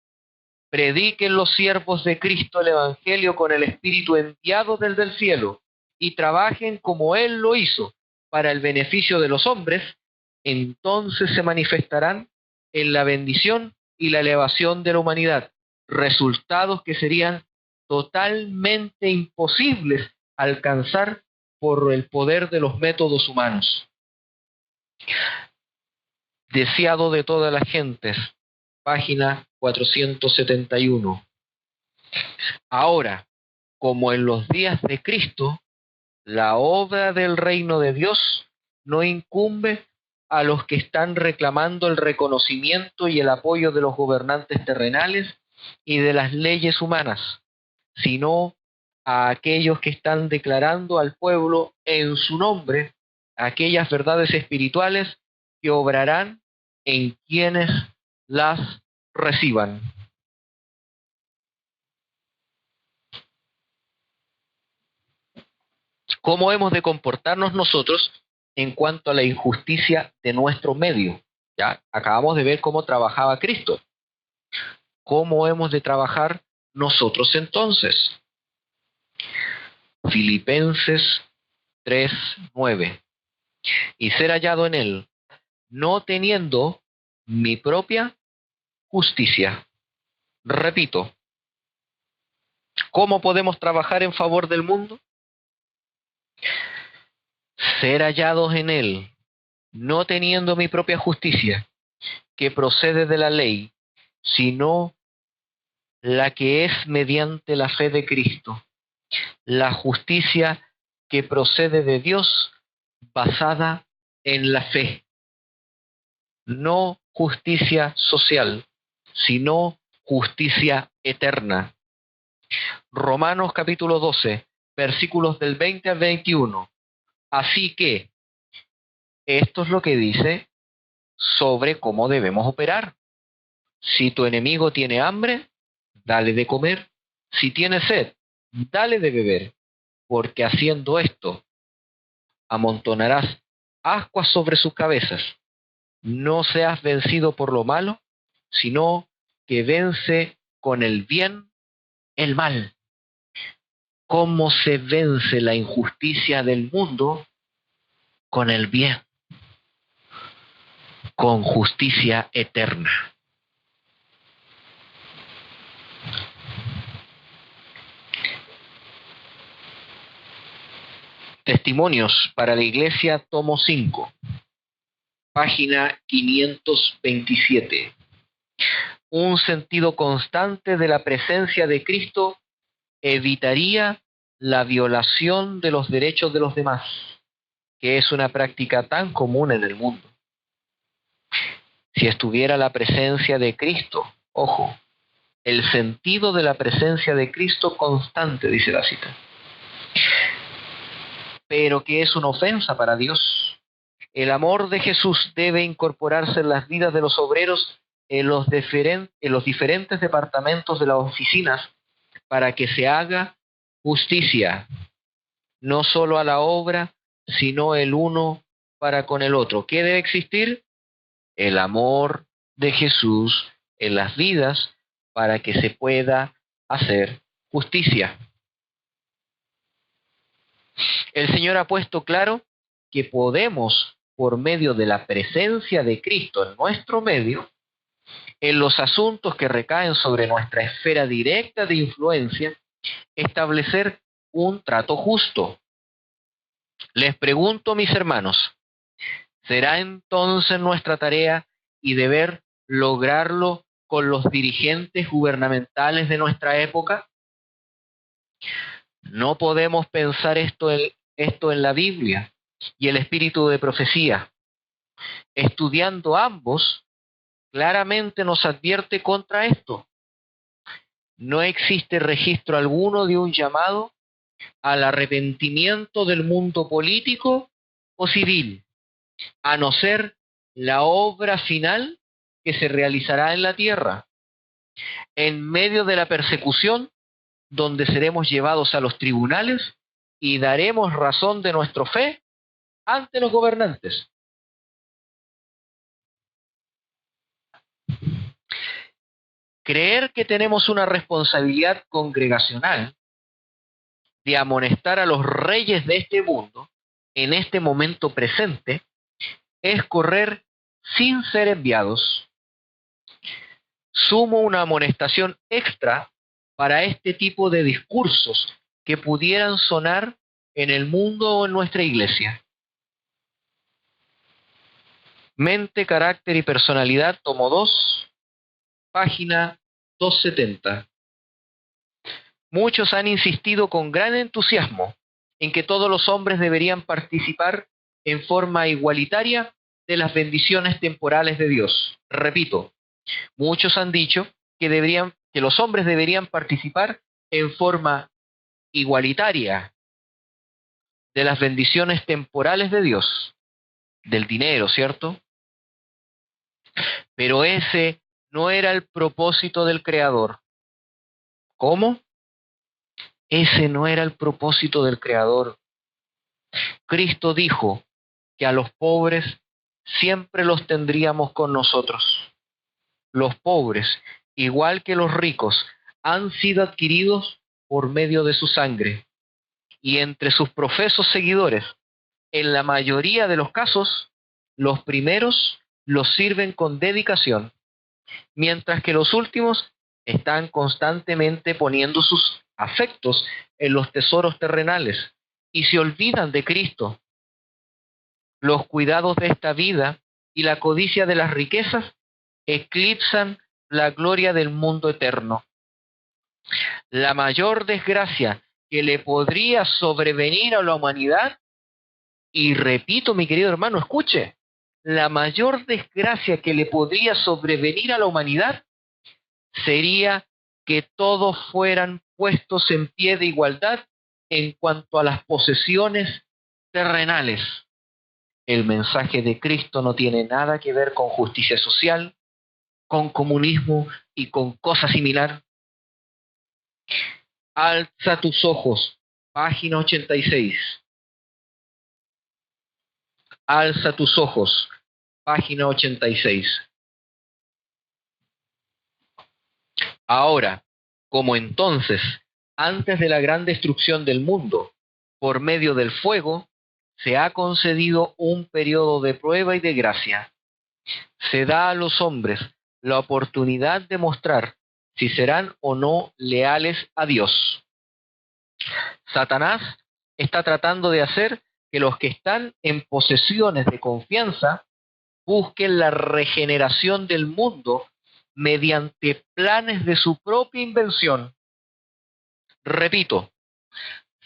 Prediquen los siervos de Cristo el Evangelio con el Espíritu enviado desde el cielo y trabajen como Él lo hizo para el beneficio de los hombres, entonces se manifestarán en la bendición y la elevación de la humanidad, resultados que serían totalmente imposibles alcanzar por el poder de los métodos humanos. Deseado de todas las gentes, página 471. Ahora, como en los días de Cristo, la obra del reino de Dios no incumbe a los que están reclamando el reconocimiento y el apoyo de los gobernantes terrenales y de las leyes humanas, sino a aquellos que están declarando al pueblo en su nombre aquellas verdades espirituales que obrarán en quienes las reciban. ¿Cómo hemos de comportarnos nosotros en cuanto a la injusticia de nuestro medio? Ya acabamos de ver cómo trabajaba Cristo. ¿Cómo hemos de trabajar nosotros entonces? Filipenses 3:9. Y ser hallado en Él, no teniendo mi propia justicia. Repito, ¿cómo podemos trabajar en favor del mundo? Ser hallados en Él, no teniendo mi propia justicia, que procede de la ley, sino la que es mediante la fe de Cristo, la justicia que procede de Dios basada en la fe. No justicia social, sino justicia eterna. Romanos capítulo 12, versículos del 20 al 21. Así que, esto es lo que dice sobre cómo debemos operar. Si tu enemigo tiene hambre, dale de comer. Si tiene sed, dale de beber, porque haciendo esto, amontonarás ascuas sobre sus cabezas. No seas vencido por lo malo, sino que vence con el bien el mal. ¿Cómo se vence la injusticia del mundo? Con el bien, con justicia eterna. Testimonios para la Iglesia, tomo 5, página 527. Un sentido constante de la presencia de Cristo evitaría la violación de los derechos de los demás, que es una práctica tan común en el mundo. Si estuviera la presencia de Cristo, ojo, el sentido de la presencia de Cristo constante, dice la cita, pero que es una ofensa para Dios. El amor de Jesús debe incorporarse en las vidas de los obreros en los diferentes departamentos de las oficinas para que se haga justicia, no solo a la obra, sino el uno para con el otro. ¿Qué debe existir? El amor de Jesús en las vidas para que se pueda hacer justicia. El Señor ha puesto claro que podemos, por medio de la presencia de Cristo en nuestro medio, en los asuntos que recaen sobre nuestra esfera directa de influencia, establecer un trato justo. Les pregunto, mis hermanos, ¿será entonces nuestra tarea y deber lograrlo con los dirigentes gubernamentales de nuestra época? No podemos pensar esto en la Biblia y el espíritu de profecía. Estudiando ambos, claramente nos advierte contra esto. No existe registro alguno de un llamado al arrepentimiento del mundo político o civil, a no ser la obra final que se realizará en la tierra, en medio de la persecución, donde seremos llevados a los tribunales y daremos razón de nuestra fe ante los gobernantes. Creer que tenemos una responsabilidad congregacional de amonestar a los reyes de este mundo en este momento presente es correr sin ser enviados. Sumo una amonestación extra para este tipo de discursos que pudieran sonar en el mundo o en nuestra iglesia. Mente, carácter y personalidad, tomo 2, página 270. Muchos han insistido con gran entusiasmo en que todos los hombres deberían participar en forma igualitaria de las bendiciones temporales de Dios. Repito, muchos han dicho que los hombres deberían participar en forma igualitaria de las bendiciones temporales de Dios, del dinero, ¿cierto? Pero ese no era el propósito del Creador. ¿Cómo? Ese no era el propósito del Creador. Cristo dijo que a los pobres siempre los tendríamos con nosotros. Los pobres, igual que los ricos, han sido adquiridos por medio de su sangre. Y entre sus profesos seguidores, en la mayoría de los casos, los primeros los sirven con dedicación, mientras que los últimos están constantemente poniendo sus afectos en los tesoros terrenales y se olvidan de Cristo. Los cuidados de esta vida y la codicia de las riquezas eclipsan la gloria del mundo eterno. La mayor desgracia que le podría sobrevenir a la humanidad, y repito, mi querido hermano, escuche, la mayor desgracia que le podría sobrevenir a la humanidad sería que todos fueran puestos en pie de igualdad en cuanto a las posesiones terrenales. El mensaje de Cristo no tiene nada que ver con justicia social, con comunismo y con cosa similar. Alza tus ojos, página 86. Alza tus ojos, página 86. Ahora, como entonces, antes de la gran destrucción del mundo, por medio del fuego, se ha concedido un periodo de prueba y de gracia. Se da a los hombres la oportunidad de mostrar si serán o no leales a Dios. Satanás está tratando de hacer que los que están en posesiones de confianza busquen la regeneración del mundo mediante planes de su propia invención. Repito,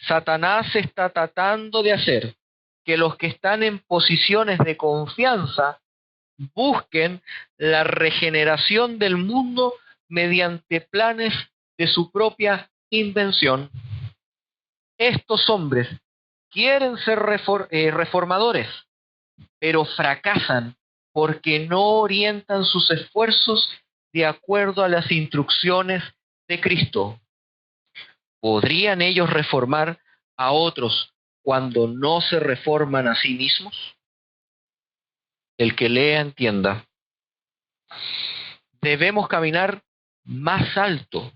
Satanás está tratando de hacer que los que están en posiciones de confianza busquen la regeneración del mundo mediante planes de su propia invención. Estos hombres quieren ser reformadores, pero fracasan porque no orientan sus esfuerzos de acuerdo a las instrucciones de Cristo. ¿Podrían ellos reformar a otros cuando no se reforman a sí mismos? El que lea entienda. Debemos caminar más alto,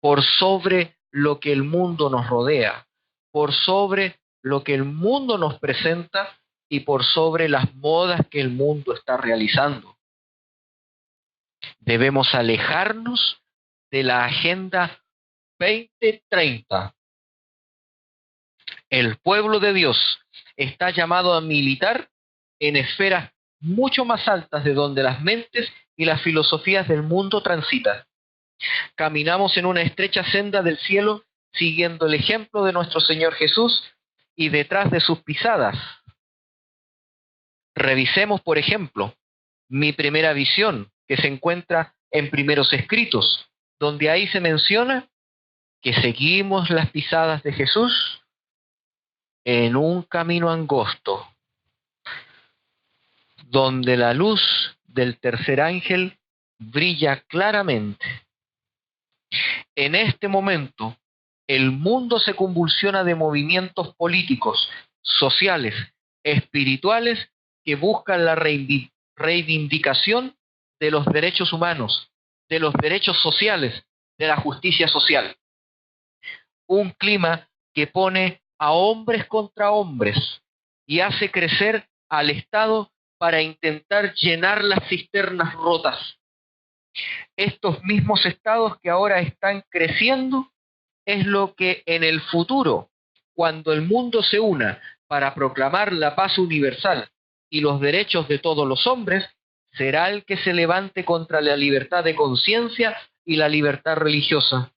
por sobre lo que el mundo nos rodea, por sobre lo que el mundo nos presenta y por sobre las modas que el mundo está realizando. Debemos alejarnos de la Agenda 2030 El pueblo de Dios está llamado a militar en esferas mucho más altas de donde las mentes y las filosofías del mundo transitan. Caminamos en una estrecha senda del cielo siguiendo el ejemplo de nuestro Señor Jesús y detrás de sus pisadas. Revisemos, por ejemplo, mi primera visión, que se encuentra en Primeros Escritos, donde ahí se menciona que seguimos las pisadas de Jesús en un camino angosto, donde la luz del tercer ángel brilla claramente. En este momento, el mundo se convulsiona de movimientos políticos, sociales, espirituales que buscan la reivindicación de los derechos humanos, de los derechos sociales, de la justicia social. Un clima que pone a hombres contra hombres y hace crecer al Estado para intentar llenar las cisternas rotas. Estos mismos estados que ahora están creciendo es lo que en el futuro, cuando el mundo se una para proclamar la paz universal y los derechos de todos los hombres, será el que se levante contra la libertad de conciencia y la libertad religiosa.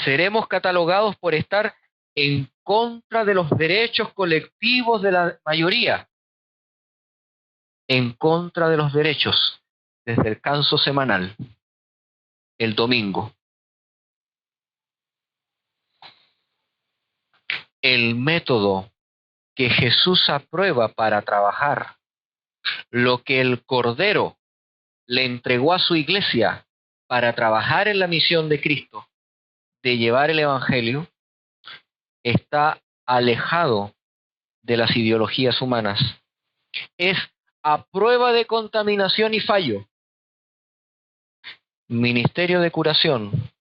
Seremos catalogados por estar en contra de los derechos colectivos de la mayoría, en contra de los derechos, desde el canso semanal, el domingo. El método que Jesús aprueba para trabajar, lo que el Cordero le entregó a su iglesia para trabajar en la misión de Cristo, de llevar el Evangelio, está alejado de las ideologías humanas. Es a prueba de contaminación y fallo. Ministerio de Curación,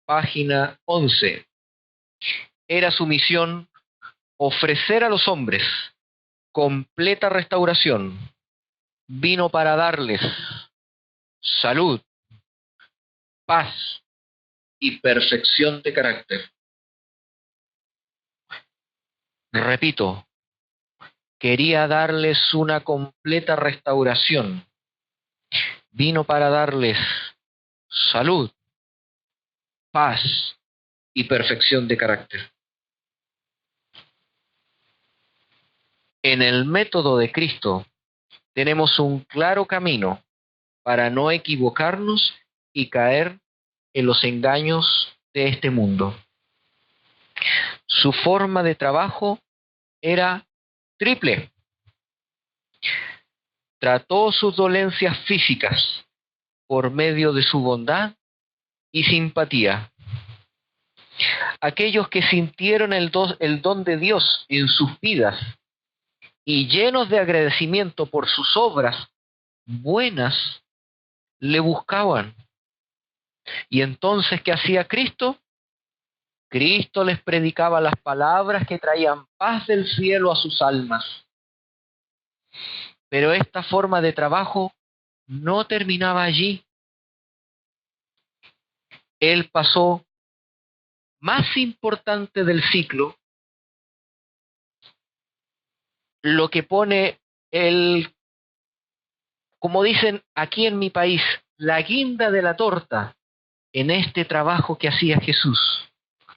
página 11. Era su misión ofrecer a los hombres completa restauración. Vino para darles salud, paz y perfección de carácter. Repito, quería darles una completa restauración. Vino para darles salud, paz y perfección de carácter. En el método de Cristo tenemos un claro camino para no equivocarnos y caer en los engaños de este mundo. Su forma de trabajo era triple. Trató sus dolencias físicas por medio de su bondad y simpatía. Aquellos que sintieron el don de Dios en sus vidas y llenos de agradecimiento por sus obras buenas, le buscaban. Y entonces, ¿qué hacía Cristo? Cristo les predicaba las palabras que traían paz del cielo a sus almas. Pero esta forma de trabajo no terminaba allí. Él pasó más importante del ciclo, lo que pone como dicen aquí en mi país, la guinda de la torta en este trabajo que hacía Jesús.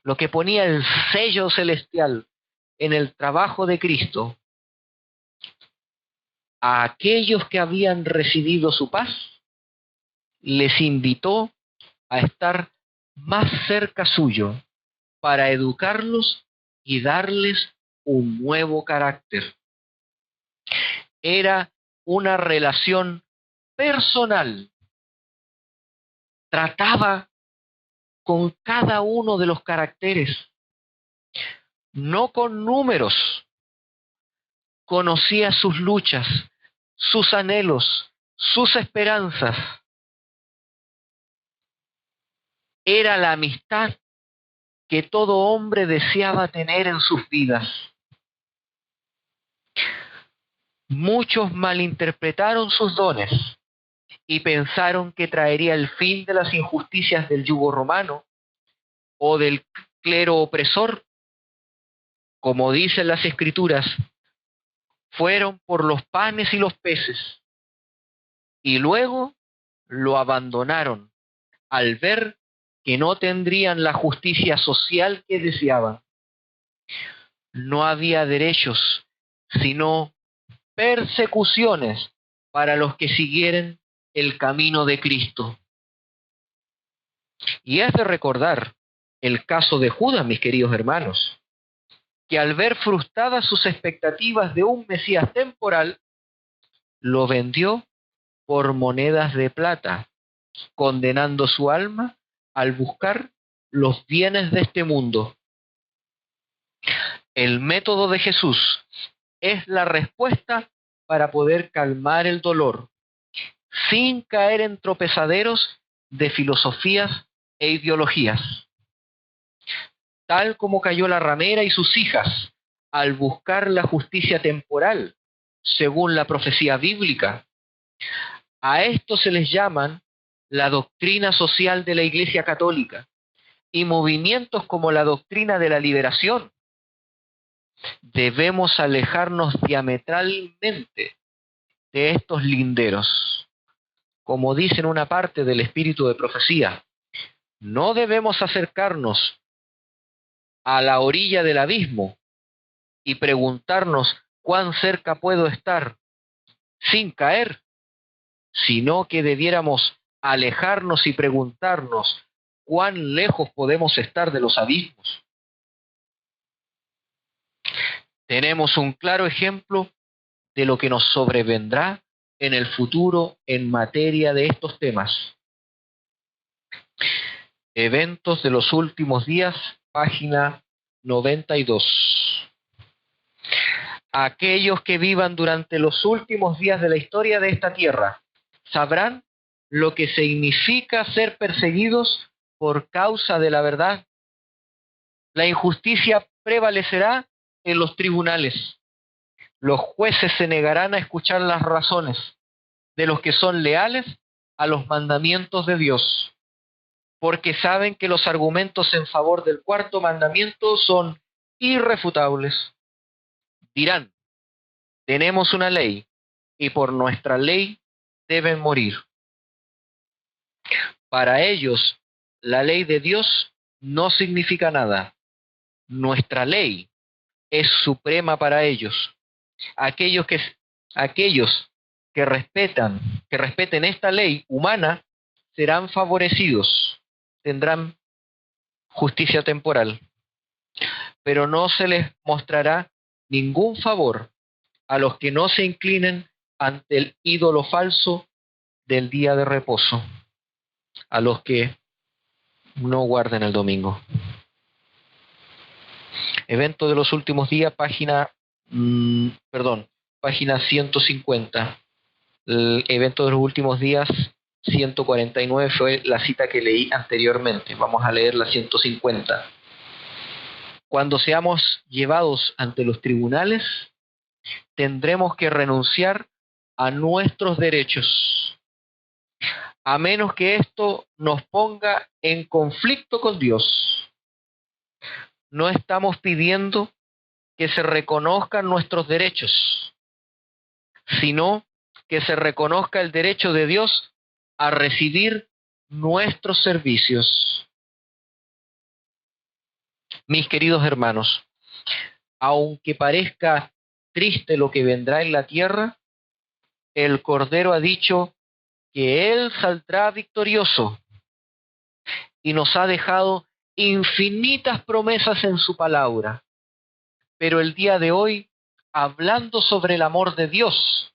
Lo que ponía el sello celestial en el trabajo de Cristo. A aquellos que habían recibido su paz, les invitó a estar más cerca suyo para educarlos y darles un nuevo carácter. Era una relación personal. Trataba con cada uno de los caracteres, no con números. Conocía sus luchas, sus anhelos, sus esperanzas. Era la amistad que todo hombre deseaba tener en sus vidas. Muchos malinterpretaron sus dones y pensaron que traería el fin de las injusticias del yugo romano o del clero opresor, Como dicen las Escrituras, fueron por los panes y los peces, y luego lo abandonaron al ver que no tendrían la justicia social que deseaban. No había derechos, sino persecuciones para los que siguieren el camino de Cristo. Y es de recordar el caso de Judas, mis queridos hermanos, que al ver frustradas sus expectativas de un Mesías temporal, lo vendió por monedas de plata, condenando su alma al buscar los bienes de este mundo. El método de Jesús es la respuesta para poder calmar el dolor, sin caer en tropezaderos de filosofías e ideologías. Tal como cayó la ramera y sus hijas al buscar la justicia temporal, según la profecía bíblica. A esto se les llaman la doctrina social de la Iglesia Católica y movimientos como la doctrina de la liberación. Debemos alejarnos diametralmente de estos linderos. Como dice en una parte del espíritu de profecía, no debemos acercarnos a la orilla del abismo y preguntarnos cuán cerca puedo estar sin caer, sino que debiéramos alejarnos y preguntarnos cuán lejos podemos estar de los abismos. Tenemos un claro ejemplo de lo que nos sobrevendrá en el futuro en materia de estos temas. Eventos de los últimos días, página 92. Aquellos que vivan durante los últimos días de la historia de esta tierra sabrán lo que significa ser perseguidos por causa de la verdad. La injusticia prevalecerá en los tribunales. Los jueces se negarán a escuchar las razones de los que son leales a los mandamientos de Dios, porque saben que los argumentos en favor del cuarto mandamiento son irrefutables. Dirán, tenemos una ley y por nuestra ley deben morir. Para ellos, la ley de Dios no significa nada. Nuestra ley es suprema para ellos. Aquellos que respeten esta ley humana serán favorecidos, tendrán justicia temporal, pero no se les mostrará ningún favor a los que no se inclinen ante el ídolo falso del día de reposo, a los que no guarden el domingo. Evento de los últimos días, página 150. El evento de los últimos días, 149, fue la cita que leí anteriormente. Vamos a leer la 150. Cuando seamos llevados ante los tribunales, tendremos que renunciar a nuestros derechos, a menos que esto nos ponga en conflicto con Dios. No estamos pidiendo que se reconozcan nuestros derechos, sino que se reconozca el derecho de Dios a recibir nuestros servicios. Mis queridos hermanos, aunque parezca triste lo que vendrá en la tierra, el Cordero ha dicho que Él saldrá victorioso y nos ha dejado infinitas promesas en su palabra. Pero el día de hoy, hablando sobre el amor de Dios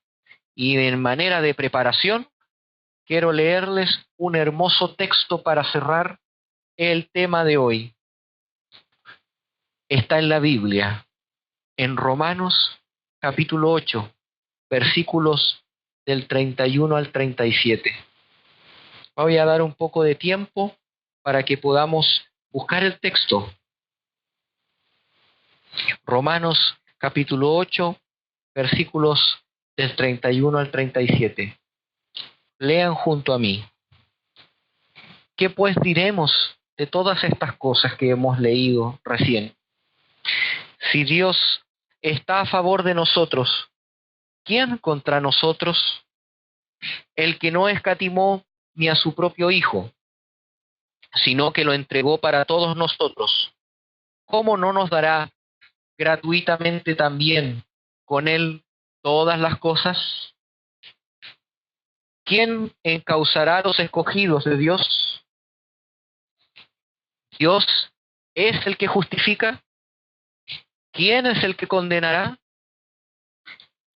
y en manera de preparación, quiero leerles un hermoso texto para cerrar el tema de hoy. Está en la Biblia, en Romanos capítulo 8, versículos del 31 al 37. Voy a dar un poco de tiempo para que podamos buscar el texto. Romanos capítulo 8, versículos del 31 al 37. Lean junto a mí. ¿Qué pues diremos de todas estas cosas que hemos leído recién? Si Dios está a favor de nosotros, ¿quién contra nosotros? El que no escatimó ni a su propio Hijo, sino que lo entregó para todos nosotros, ¿cómo no nos dará gratuitamente también con Él todas las cosas? ¿Quién encauzará a los escogidos de Dios? ¿Dios es el que justifica? ¿Quién es el que condenará?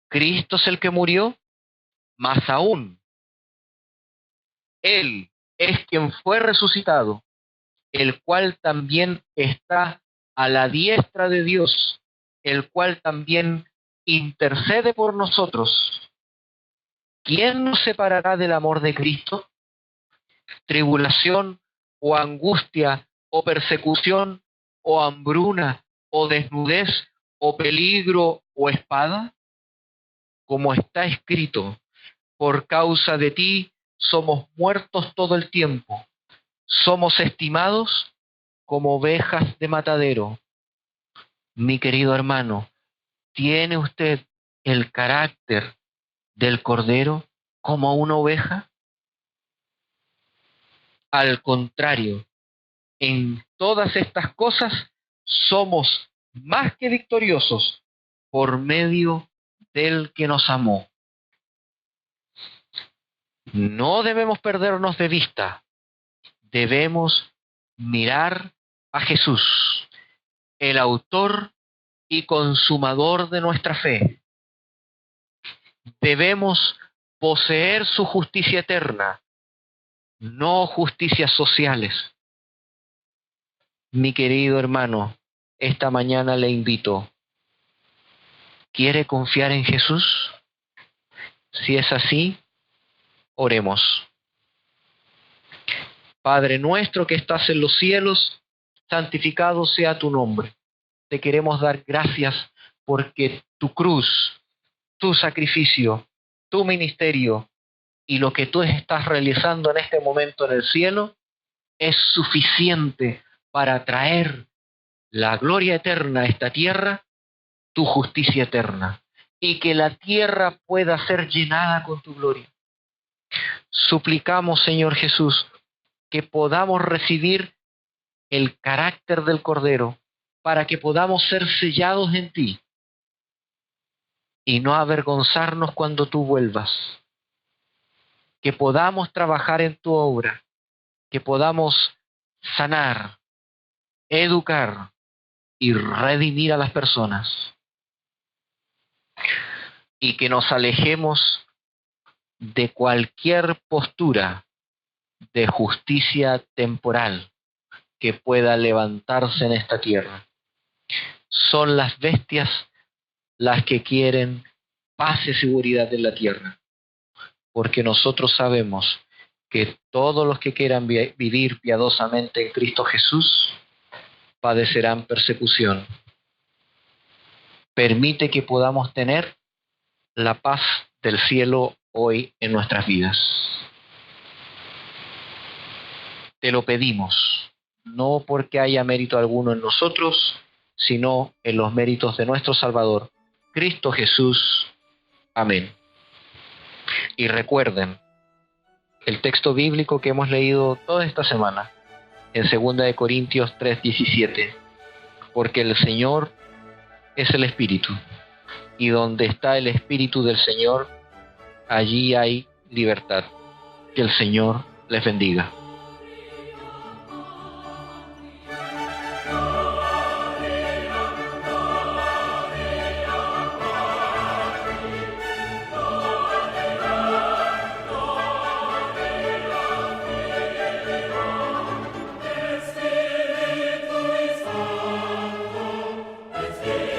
¿Cristo es el que murió? Más aún, Él es quien fue resucitado, el cual también está a la diestra de Dios, el cual también intercede por nosotros. ¿Quién nos separará del amor de Cristo? ¿Tribulación o angustia o persecución o hambruna o desnudez o peligro o espada? Como está escrito, por causa de ti somos muertos todo el tiempo, somos estimados como ovejas de matadero. Mi querido hermano, ¿tiene usted el carácter del cordero como una oveja? Al contrario, en todas estas cosas somos más que victoriosos por medio del que nos amó. No debemos perdernos de vista, debemos mirar a Jesús, el autor y consumador de nuestra fe. Debemos poseer su justicia eterna, no justicias sociales. Mi querido hermano, esta mañana le invito, ¿quiere confiar en Jesús? Si es así, oremos. Padre nuestro que estás en los cielos, santificado sea tu nombre. Te queremos dar gracias porque tu cruz, tu sacrificio, tu ministerio y lo que tú estás realizando en este momento en el cielo es suficiente para traer la gloria eterna a esta tierra, tu justicia eterna, y que la tierra pueda ser llenada con tu gloria. Suplicamos, Señor Jesús, que podamos recibir el carácter del Cordero para que podamos ser sellados en ti y no avergonzarnos cuando tú vuelvas. Que podamos trabajar en tu obra, que podamos sanar, educar y redimir a las personas. Y que nos alejemos de cualquier postura de justicia temporal que pueda levantarse en esta tierra. Son las bestias las que quieren paz y seguridad en la tierra, porque nosotros sabemos que todos los que quieran vivir piadosamente en Cristo Jesús padecerán persecución. Permite que podamos tener la paz del cielo hoy en nuestras vidas. Te lo pedimos, no porque haya mérito alguno en nosotros, sino en los méritos de nuestro Salvador, Cristo Jesús. Amén. Y recuerden el texto bíblico que hemos leído toda esta semana, en 2 Corintios 3:17, porque el Señor es el Espíritu, y donde está el Espíritu del Señor, allí hay libertad. Que el Señor les bendiga.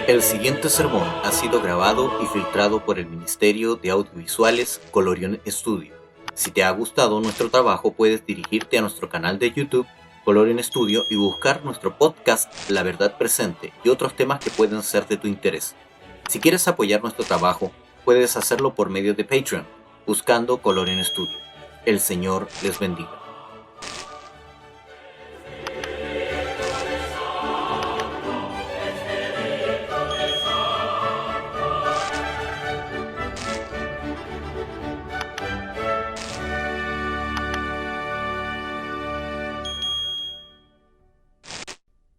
El siguiente sermón ha sido grabado y filtrado por el Ministerio de Audiovisuales Colorion Studio. Si te ha gustado nuestro trabajo, puedes dirigirte a nuestro canal de YouTube, Colorion Studio, y buscar nuestro podcast La Verdad Presente y otros temas que pueden ser de tu interés. Si quieres apoyar nuestro trabajo, puedes hacerlo por medio de Patreon, buscando Colorion Studio. El Señor les bendiga.